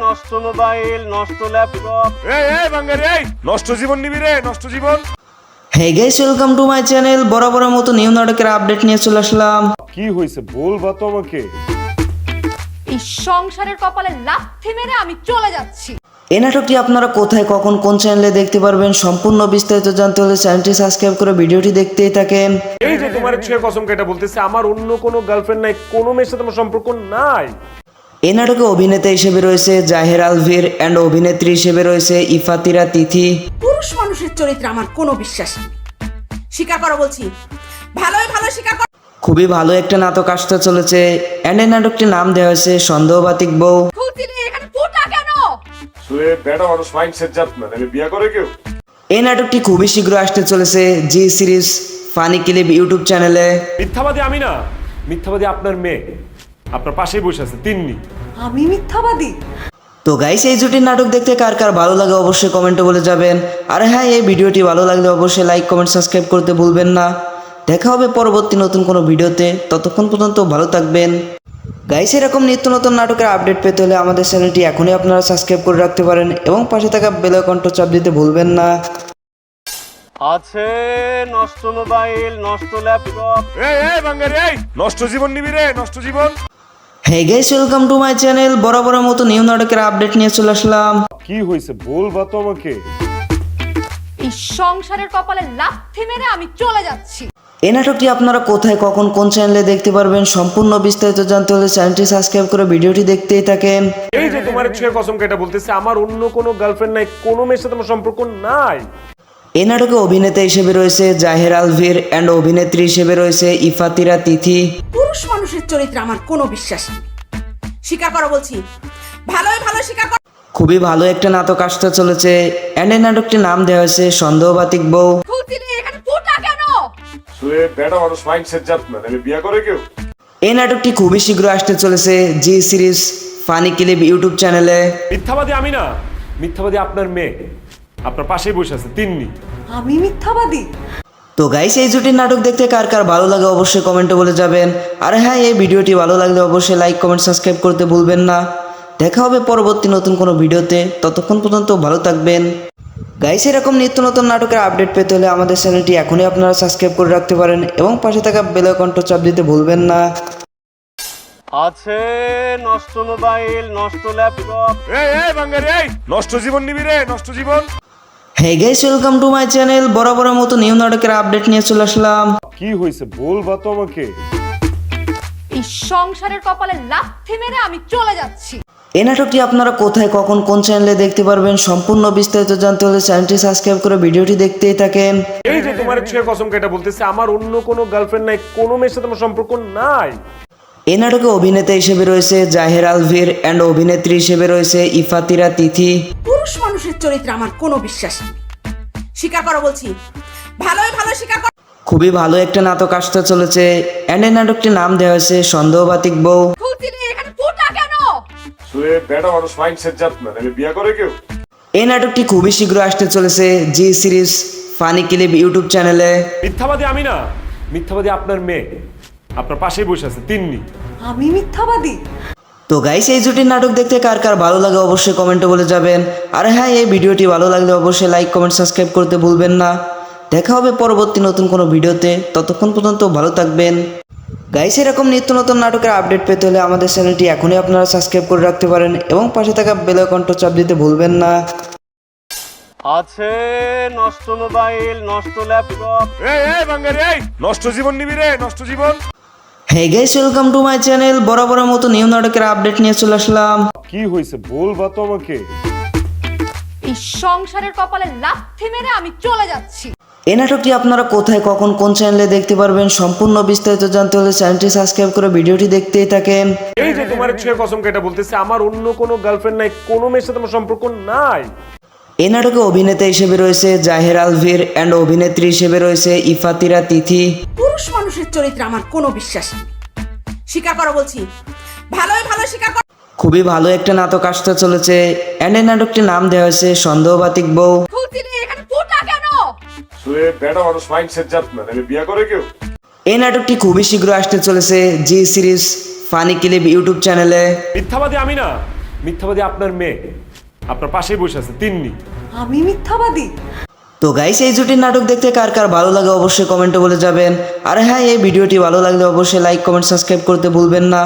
নষ্ট মোবাইল, নষ্ট ল্যাপটপ। এই বাঙ্গারি এই নষ্ট জীবন নিবি রে, নষ্ট জীবন। Hey guys, welcome to my channel. বরাবরের মতো নিউ নাটকের আপডেট নিয়ে চলে আসলাম। কি হয়েছে বলবা তো আমাকে। এই সংসারের কপালে লাথি মেরে আমি চলে যাচ্ছি। এই নাটকটি আপনারা কোথায়, কখন, কোন চ্যানেলে দেখতে পারবেন সম্পূর্ণ বিস্তারিত জানতে হলে চ্যানেলটি সাবস্ক্রাইব করে ভিডিওটি দেখতেই থাকেন। এই যে তোমার ছুঁয়ে কসম কেটে বলতেছে আমার অন্য কোনো গার্লফ্রেন্ড নাই, কোনো মেয়ের সাথে আমার সম্পর্ক নাই। এই নাটকে অভিনেতা হিসেবে রয়েছে জাহের আলভির অ্যান্ড অভিনেত্রী হিসেবে রয়েছে ইফাতিরা তিথি। পুরুষ মানুষের চরিত্রে আমার কোনো বিশ্বাস নেই। স্বীকার করো বলছি, ভালোই ভালো স্বীকার করো। খুবই ভালো একটা নাটক আসতে চলেছে অ্যান্ড এই নাটকটির নাম দেওয়া হয়েছে সন্দেহবাতিক বউ। খুলছিলি এখানে ফুটা কেন? শুয়ে বেটা মানুষ মাইন্ডসেট জাত না, নাহলে বিয়ে করে কেউ। এই নাটকটি খুবই শীঘ্র আসতে চলেছে জি সিরিজ ফানি ক্লিপ ইউটিউব চ্যানেলে। মিথ্যাবাদী আমি না, মিথ্যাবাদী আপনার মেয়ে, আপনার পাশেই বসে আছে তিন্নি। আমি মিথ্যাবাদী? তো গাইস, এই জুটির নাটক দেখতে কার কার ভালো লাগে অবশ্যই কমেন্টে বলে যাবেন। আর হ্যাঁ, এই ভিডিওটি ভালো লাগলে অবশ্যই লাইক, কমেন্ট, সাবস্ক্রাইব করতে ভুলবেন না। দেখা হবে পরবর্তী নতুন কোনো ভিডিওতে, ততক্ষণ পর্যন্ত ভালো থাকবেন। গাইস, এরকম নিত্য নতুন নাটকের আপডেট পেতে হলে আমাদের চ্যানেলটি এখনই আপনারা সাবস্ক্রাইব করে রাখতে পারেন এবং পাশে থাকা বেল আইকনটা চাপ দিতে ভুলবেন না। আছে নষ্ট মোবাইল, নষ্ট ল্যাপটপ। এই বাঙ্গারি এই নষ্ট জীবন নিবি রে, নষ্ট জীবন। Hey guys, welcome to my channel. বরাবরের মতো নিউ নাটকের আপডেট নিয়ে চলে আসলাম। কি হয়েছে বলবা তো আমাকে। এই সংসারের কপালে লাথি মেরে আমি চলে যাচ্ছি। এই নাটকটি আপনারা কোথায়, কখন, কোন চ্যানেলে দেখতে পারবেন সম্পূর্ণ বিস্তারিত জানতে হলে চ্যানেলটি সাবস্ক্রাইব করে ভিডিওটি দেখতেই থাকেন। এই যে তোমার ছুঁয়ে কসম কেটে বলতেছে আমার অন্য কোনো গার্লফ্রেন্ড নাই, কোনো মেয়ের সাথে আমার সম্পর্ক নাই। এই নাটকে অভিনেতা হিসেবে রয়েছে জাহের আলভির অ্যান্ড অভিনেত্রী হিসেবে রয়েছে ইফাতিরা তিথি। পুরুষ মানুষের চরিত্রে আমার কোনো বিশ্বাস নেই। স্বীকার করো বলছি, ভালোই ভালো স্বীকার করো। খুবই ভালো একটা নাটক আসতে চলেছে অ্যান্ড এই নাটকটির নাম দেওয়া হয়েছে সন্দেহবাতিক বউ। খুলছিলি এখানে ফুটা কেন? শুয়ে বেটা মানুষ মাইন্ডসেট জাত না, নাহলে বিয়ে করে কেউ। এই নাটকটি খুবই শীঘ্র আসতে চলেছে জি সিরিজ ফানি ক্লিপ ইউটিউব চ্যানেলে। মিথ্যাবাদী আমি না, মিথ্যাবাদী আপনার মেয়ে, আপনার পাশেই বসে আছে তিন্নি। আমি মিথ্যাবাদী? তো গাইস, এই জুটির নাটক দেখতে কার কার ভালো লাগে অবশ্যই কমেন্টে বলে যাবেন। আর হ্যাঁ, এই ভিডিওটি ভালো লাগলে অবশ্যই লাইক, কমেন্ট, সাবস্ক্রাইব করতে ভুলবেন না। দেখা হবে পরবর্তী নতুন কোনো ভিডিওতে, ততক্ষণ পর্যন্ত ভালো থাকবেন। গাইস, এরকম নিত্য নতুন নাটকের আপডেট পেতে হলে আমাদের চ্যানেলটি এখনই আপনারা সাবস্ক্রাইব করে রাখতে পারেন এবং পাশে থাকা বেল আইকনটা চাপ দিতে ভুলবেন না। আছে নষ্ট মোবাইল, নষ্ট ল্যাপটপ। এই বাঙ্গারি এই নষ্ট জীবন নিবি রে, নষ্ট জীবন। Hey guys, welcome to my channel. বরাবরের মতো নিউ নাটকের আপডেট নিয়ে চলে আসলাম। কি হয়েছে বলবা তো আমাকে। এই সংসারের কপালে লাথি মেরে আমি চলে যাচ্ছি। এই নাটকটি আপনারা কোথায়, কখন, কোন চ্যানেলে দেখতে পারবেন সম্পূর্ণ বিস্তারিত জানতে হলে চ্যানেলটি সাবস্ক্রাইব করে ভিডিওটি দেখতেই থাকেন। এই যে তোমার ছুঁয়ে কসম কেটে বলতেছে আমার অন্য কোনো গার্লফ্রেন্ড নাই, কোনো মেয়ের সাথে আমার সম্পর্ক নাই। এই নাটকে অভিনেতা হিসেবে রয়েছে জাহের আলভির অ্যান্ড অভিনেত্রী হিসেবে রয়েছে ইফাতিরা তিথি। পুরুষ মানুষের চরিত্রে আমার কোনো বিশ্বাস নেই। স্বীকার করো বলছি, ভালোই ভালো স্বীকার করো। খুবই ভালো একটা নাটক আসতে চলেছে অ্যান্ড এই নাটকটির নাম দেওয়া হয়েছে সন্দেহবাতিক বউ। খুলছিলি এখানে ফুটা কেন? শুয়ে বেটা মানুষ মাইন্ডসেট জাত না, নাহলে বিয়ে করে কেউ। এই নাটকটি খুবই শীঘ্র আসতে চলেছে জি সিরিজ ফানি ক্লিপ ইউটিউব চ্যানেলে। মিথ্যাবাদী আমি না, মিথ্যাবাদী আপনার মেয়ে, আপনার পাশেই বসে আছে তিন্নি। তো গাইস, এই জুটির নাটক দেখতে কার কার ভালো লাগে অবশ্যই কমেন্টে বলে যাবেন। আর হ্যাঁ, এই ভিডিওটি ভালো লাগলে অবশ্যই লাইক, কমেন্ট, সাবস্ক্রাইব করতে ভুলবেন না। দেখা হবে পরবর্তী নতুন কোনো ভিডিওতে, ততক্ষণ পর্যন্ত ভালো থাকবেন। গাইস, এরকম নিত্য নতুন নাটকের আপডেট পেতে হলে আমাদের চ্যানেলটি এখনই আপনারা সাবস্ক্রাইব করে রাখতে পারেন এবং পাশে থাকা বেল আইকনটা চাপ দিতে ভুলবেন না। মিথ্যাবাদী আপনার মেয়ে, আপনার পাশেই বসে আছে তিন্নি। আমি মিথ্যাবাদী? তো গাইস, এই জুটির নাটক দেখতে কার কার ভালো লাগে অবশ্যই কমেন্টে বলে যাবেন। আর হ্যাঁ, এই ভিডিওটি ভালো লাগলে অবশ্যই লাইক, কমেন্ট, সাবস্ক্রাইব করতে ভুলবেন না। দেখা হবে পরবর্তী নতুন কোনো ভিডিওতে, ততক্ষণ পর্যন্ত ভালো থাকবেন। গাইস, এরকম নিত্য নতুন নাটকের আপডেট পেতে হলে আমাদের চ্যানেলটি এখনই আপনারা সাবস্ক্রাইব করে রাখতে পারেন এবং পাশে থাকা বেল আইকনটা চাপ দিতে ভুলবেন না। আছে নষ্ট মোবাইল, নষ্ট ল্যাপটপ। এই বাঙ্গারি এই নষ্ট জীবন নিবি রে, নষ্ট জীবন। Hey guys, welcome to my channel. বরাবরের মতো নিউ নাটকের আপডেট নিয়ে চলে আসলাম। কি হয়েছে বলবা তো আমাকে। এই সংসারের কপালে লাথি মেরে আমি চলে যাচ্ছি। এই নাটকটি আপনারা কোথায়, কখন, কোন চ্যানেলে দেখতে পারবেন সম্পূর্ণ বিস্তারিত জানতে হলে চ্যানেলটি সাবস্ক্রাইব করে ভিডিওটি দেখতেই থাকেন। এই যে তোমার ছুঁয়ে কসম কেটে বলতেছে আমার অন্য কোনো গার্লফ্রেন্ড নাই, কোনো মেয়ের সাথে আমার সম্পর্ক নাই। এই নাটকে অভিনেতা হিসেবে রয়েছে জাহের আলভির অ্যান্ড অভিনেত্রী হিসেবে রয়েছে ইফাতিরা তিথি। পুরুষ মানুষের চরিত্রে আমার কোনো বিশ্বাস নেই। স্বীকার করো বলছি, ভালোই ভালো স্বীকার করো। খুবই ভালো একটা নাটক আসতে চলেছে অ্যান্ড এই নাটকটির নাম দেওয়া হয়েছে সন্দেহবাতিক বউ। খুলছিলি এখানে ফুটা কেন? শুয়ে বেটা মানুষ মাইন্ডসেট জাত না, নাহলে বিয়ে করে কেউ। এই নাটকটি খুবই শীঘ্র আসতে চলেছে জি সিরিজ ফানি ক্লিপ ইউটিউব চ্যানেলে। মিথ্যাবাদী আমি না, মিথ্যাবাদী আপনার মেয়ে আপনার পাশেই বসে আছে তিন্নি। আমি মিথ্যাবাদী? তো গাইস এই জুটির নাটক দেখতে কার কার ভালো লাগে অবশ্যই কমেন্টে বলে যাবেন। আর হ্যাঁ, এই ভিডিওটি ভালো লাগলে অবশ্যই লাইক কমেন্ট সাবস্ক্রাইব করতে ভুলবেন না।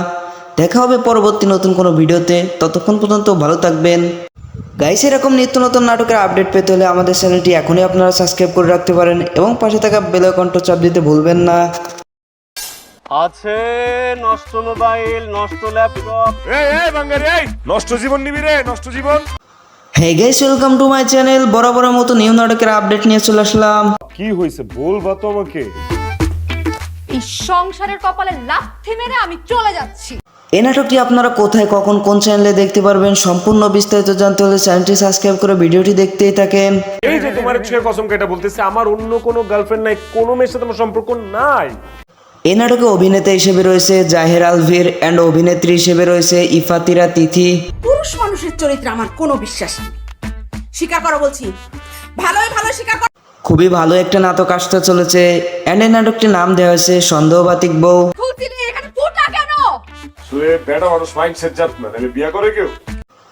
দেখা হবে পরবর্তী নতুন কোনো ভিডিওতে, ততক্ষণ পর্যন্ত ভালো থাকবেন। গাইস এরকম নিত্য নতুন নাটকের আপডেট পেতে হলে আমাদের চ্যানেলটি এখনই আপনারা সাবস্ক্রাইব করে রাখতে পারেন এবং পাশে থাকা বেল আইকনটা চাপ দিতে ভুলবেন না। আছে নষ্ট মোবাইল, নষ্ট ল্যাপটপ। এই বাঙ্গারি, এই নষ্ট জীবন নিবি রে, নষ্ট জীবন। Hey guys, welcome to my channel. বরাবরের মতো নিউ নাটকের আপডেট নিয়ে চলে আসলাম। কি হয়েছে বলবা তো আমাকে। এই সংসারের কপালে লাথি মেরে আমি চলে যাচ্ছি। এই নাটকটি আপনারা কোথায়, কখন, কোন চ্যানেলে দেখতে পারবেন সম্পূর্ণ বিস্তারিত জানতে হলে চ্যানেলটি সাবস্ক্রাইব করে ভিডিওটি দেখতেই থাকেন। এই যে তোমার ছুঁয়ে কসম কেটে বলতেছে, আমার অন্য কোনো গার্লফ্রেন্ড নাই, কোনো মেয়ের সাথে আমার সম্পর্ক নাই। এই নাটকে অভিনেতা হিসেবে রয়েছে জাহের আলভির অ্যান্ড অভিনেত্রী হিসেবে রয়েছে ইফাতিরা তিথি। পুরুষ মানুষের চরিত্রে আমার কোনো বিশ্বাস নেই। স্বীকার করো বলছি, ভালোই ভালো স্বীকার করো। খুবই ভালো একটা নাটক আসতে চলেছে অ্যান্ড এই নাটকটির নাম দেওয়া হয়েছে সন্দেহবাতিক বউ। খুলছিলি এখানে ফুটা কেন? শুয়ে বেটা মানুষ মাইন্ডসেট জাত না, তাহলে বিয়ে করে কেউ।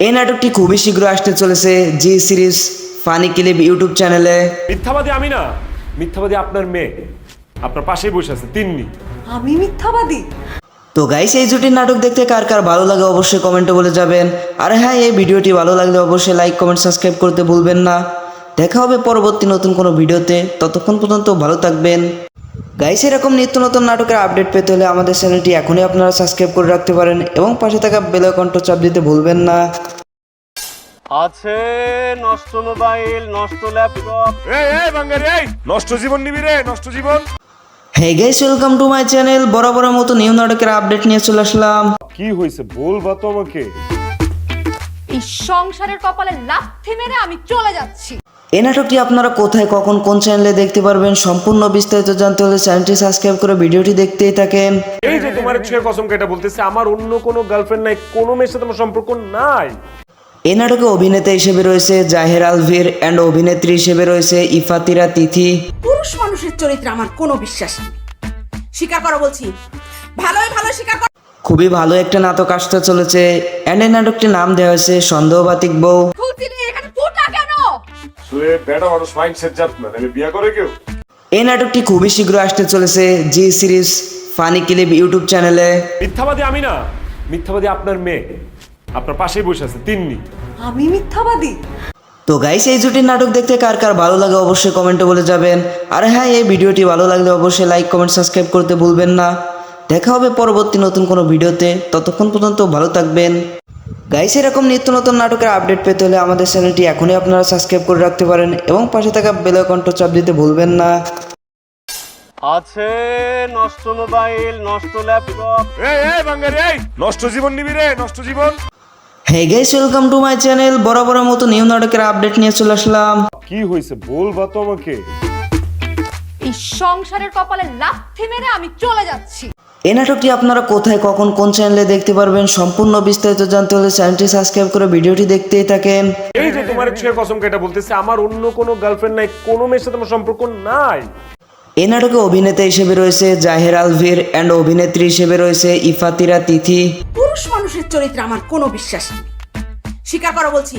এই নাটকটি খুবই শীঘ্র আসতে চলেছে জি সিরিজ ফানি ক্লিপ ইউটিউব চ্যানেলে। মিথ্যাবাদী আমি না, মিথ্যাবাদী আপনার মেয়ে আপনার পাশেই বসে আছে তিন্নি। আমি মিথ্যাবাদী? তো গাইস এই জুটির নাটক দেখতে কার কার ভালো লাগে অবশ্যই কমেন্টে বলে যাবেন। আর হ্যাঁ, এই ভিডিওটি ভালো লাগলে অবশ্যই লাইক কমেন্ট সাবস্ক্রাইব করতে ভুলবেন না। দেখা হবে পরবর্তী নতুন কোনো ভিডিওতে, ততক্ষণ পর্যন্ত ভালো থাকবেন। গাইস এরকম নিত্য নতুন নাটকের আপডেট পেতে হলে আমাদের চ্যানেলটি এখনই আপনারা সাবস্ক্রাইব করে রাখতে পারেন এবং পাশে থাকা বেল আইকনটা চাপ দিতে ভুলবেন না। আছে নষ্ট মোবাইল, নষ্ট ল্যাপটপ। এই বাঙ্গারি, এই নষ্ট জীবন নিবি রে, নষ্ট জীবন। Hey guys, welcome to my channel. বরাবরের মতো নিউ নাটকের আপডেট নিয়ে চলে আসলাম। কি হয়েছে বলবা তো আমাকে। এই সংসারের কপালে লাথি মেরে আমি চলে যাচ্ছি। এই নাটকটি আপনারা কোথায়, কখন, কোন চ্যানেলে দেখতে পারবেন সম্পূর্ণ বিস্তারিত জানতে হলে চ্যানেলটি সাবস্ক্রাইব করে ভিডিওটি দেখতেই থাকেন। এই যে তোমার ছুঁয়ে কসম কেটে বলতেছে, আমার অন্য কোনো গার্লফ্রেন্ড নাই, কোনো মেয়ের সাথে আমার সম্পর্ক নাই। এই নাটকে অভিনেতা হিসেবে রয়েছে জাহের আলভির অ্যান্ড অভিনেত্রী হিসেবে রয়েছে ইফাতিরা তিথি। পুরুষ মানুষের চরিত্রে আমার কোনো বিশ্বাস নেই। স্বীকার করো বলছি, ভালোই ভালো স্বীকার করো। খুবই ভালো একটা নাটক আসতে চলেছে অ্যান্ড এই নাটকটির নাম দেওয়া হয়েছে সন্দেহবাতিক বউ। খুলছিলি এখানে ফুটা কেন? শুয়ে বেটা মানুষ মাইন্ডসেট জাত না, তাহলে বিয়ে করে কেউ। এই নাটকটি খুবই শীঘ্র আসতে চলেছে জি সিরিজ ফানি ক্লিপ ইউটিউব চ্যানেলে। মিথ্যাবাদী আমি না, মিথ্যাবাদী আপনার মেয়ে আপনার পাশেই বসে আছে তিন্নি। আমি মিথ্যাবাদী? তো গাইস এই জুটির নাটক দেখতে কার কার ভালো লাগে অবশ্যই কমেন্টে বলে যাবেন। আর হ্যাঁ, এই ভিডিওটি ভালো লাগলে অবশ্যই লাইক কমেন্ট সাবস্ক্রাইব করতে ভুলবেন না। দেখা হবে পরবর্তী নতুন কোনো ভিডিওতে, ততক্ষণ পর্যন্ত ভালো থাকবেন। গাইস এরকম নিত্য নতুন নাটকের আপডেট পেতে হলে আমাদের চ্যানেলটি এখনই আপনারা সাবস্ক্রাইব করে রাখতে পারেন এবং পাশে থাকা বেল আইকনটা চাপ দিতে ভুলবেন না। আছে নষ্ট মোবাইল, নষ্ট ল্যাপটপ। এই বাঙ্গারি, এই নষ্ট জীবন নিবি রে, নষ্ট জীবন। Hey guys, welcome to my channel. বরাবরের মতো নিউ নাটকের আপডেট নিয়ে চলে আসলাম। কি হয়েছে বলবা তো আমাকে। এই সংসারের কপালে লাথি মেরে আমি চলে যাচ্ছি। এই নাটকটি আপনারা কোথায়, কখন, কোন চ্যানেলে দেখতে পারবেন সম্পূর্ণ বিস্তারিত জানতে হলে চ্যানেলটি সাবস্ক্রাইব করে ভিডিওটি দেখতেই থাকেন। এই যে তোমার ছুঁয়ে কসম কেটে বলতেছে, আমার অন্য কোনো গার্লফ্রেন্ড নাই, কোনো মেয়ের সাথে আমার সম্পর্ক নাই। এই নাটকে অভিনেতা হিসেবে রয়েছে জাহের আলভির অ্যান্ড অভিনেত্রী হিসেবে রয়েছে ইফাতিরা তিথি। পুরুষ মানুষের চরিত্রে আমার কোনো বিশ্বাস নেই। স্বীকার করো বলছি,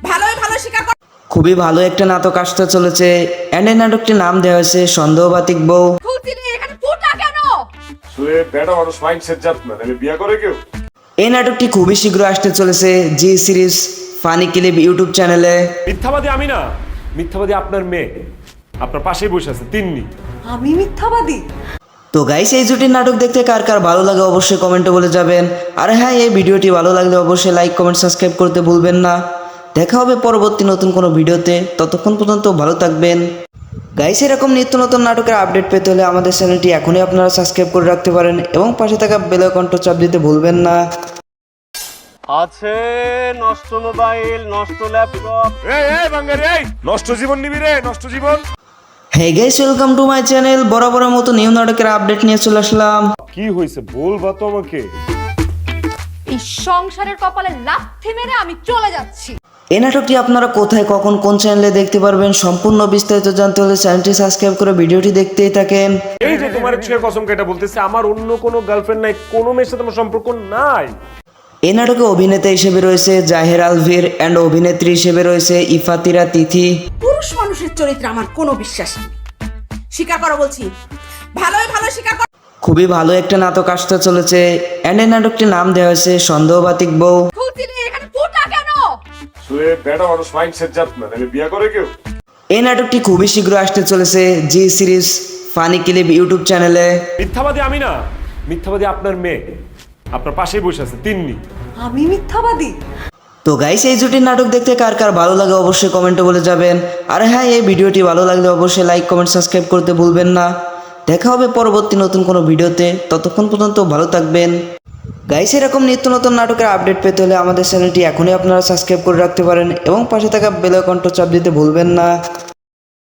ভালোই ভালো স্বীকার করো। খুবই ভালো একটা নাটক আসতে চলেছে অ্যান্ড এই নাটকটির নাম দেওয়া হয়েছে সন্দেহবাতিক বউ। খুলছিলি এখানে ফুটা কেন? শুয়ে বেটা মানুষ মাইন্ডসেট জাত না, তাহলে বিয়ে করে কেউ। এই নাটকটি খুবই শীঘ্র আসতে চলেছে জি সিরিজ ফানি ক্লিপ ইউটিউব চ্যানেলে। মিথ্যাবাদী আমি না, মিথ্যাবাদী আপনার মেয়ে আপনার পাশেই বসে আছে তিন্নি। আমি মিথ্যাবাদী? তো গাইস এই জুটির নাটক দেখতে কার কার ভালো লাগে অবশ্যই কমেন্টে বলে যাবেন। আর হ্যাঁ, এই ভিডিওটি ভালো লাগলে অবশ্যই লাইক কমেন্ট সাবস্ক্রাইব করতে ভুলবেন না। দেখা হবে পরবর্তী নতুন কোনো ভিডিওতে, ততক্ষণ পর্যন্ত ভালো থাকবেন। গাইস এরকম নিত্য নতুন নাটকের আপডেট পেতে হলে আমাদের চ্যানেলটি এখনই আপনারা সাবস্ক্রাইব করে রাখতে পারেন এবং পাশে থাকা বেল আইকনটা চাপ দিতে ভুলবেন না। আছে নষ্ট মোবাইল, নষ্ট ল্যাপটপ। এই বাঙ্গারি, এই নষ্ট জীবন নিবি রে, নষ্ট জীবন। Hey guys, welcome to my channel. বরাবরের মতো নিউ নাটকের আপডেট নিয়ে চলে আসলাম। কি হয়েছে বলবা তো আমাকে। এই সংসারের কপালে লাথি মেরে আমি চলে যাচ্ছি। এই নাটকটি আপনারা কোথায়, কখন, কোন চ্যানেলে দেখতে পারবেন সম্পূর্ণ বিস্তারিত জানতে হলে চ্যানেলটি সাবস্ক্রাইব করে ভিডিওটি দেখতেই থাকেন। এই যে তোমার ছুঁয়ে কসম কেটে বলতেছে, আমার অন্য কোনো গার্লফ্রেন্ড নাই, কোনো মেয়ের সাথে আমার সম্পর্ক নাই। এই নাটকে অভিনেতা হিসেবে রয়েছে জাহের আলভির অ্যান্ড অভিনেত্রী হিসেবে রয়েছে ইফাতিরা তিথি। পুরুষ মানুষের চরিত্রে আমার কোনো বিশ্বাস নেই। স্বীকার করো বলছি, ভালোই ভালো স্বীকার করো। খুবই ভালো একটা নাটক আসতে চলেছে অ্যান্ড এই নাটকটির নাম দেওয়া হয়েছে সন্দেহবাতিক বউ। খুলছিলি এখানে ফুটা কেন? শুয়ে বেটা মানুষ মাইন্ডসেট জাত না, তাহলে বিয়ে করে কেউ? এই নাটকটি খুবই শীঘ্র আসতে চলেছে জি সিরিজ ফানি ক্লিপ ইউটিউব চ্যানেলে। মিথ্যাবাদী আমি না, মিথ্যাবাদী আপনার মেয়ে, আপনার পাশেই বসে আছে তিন্নি। আমি মিথ্যাবাদী? তো গাইস এই জুটির নাটক দেখতে কার কার ভালো লাগে অবশ্যই কমেন্টে বলে যাবেন। আর হ্যাঁ, এই ভিডিওটি ভালো লাগলে অবশ্যই লাইক কমেন্ট সাবস্ক্রাইব করতে ভুলবেন না। দেখা হবে পরবর্তী নতুন কোনো ভিডিওতে, ততক্ষণ পর্যন্ত ভালো থাকবেন। গাইস এরকম নিত্য নতুন নাটকের আপডেট পেতে হলে আমাদের চ্যানেলটি এখনই আপনারা সাবস্ক্রাইব করে রাখতে পারেন এবং পাশে থাকা বেল আইকনটা চাপ দিতে ভুলবেন না।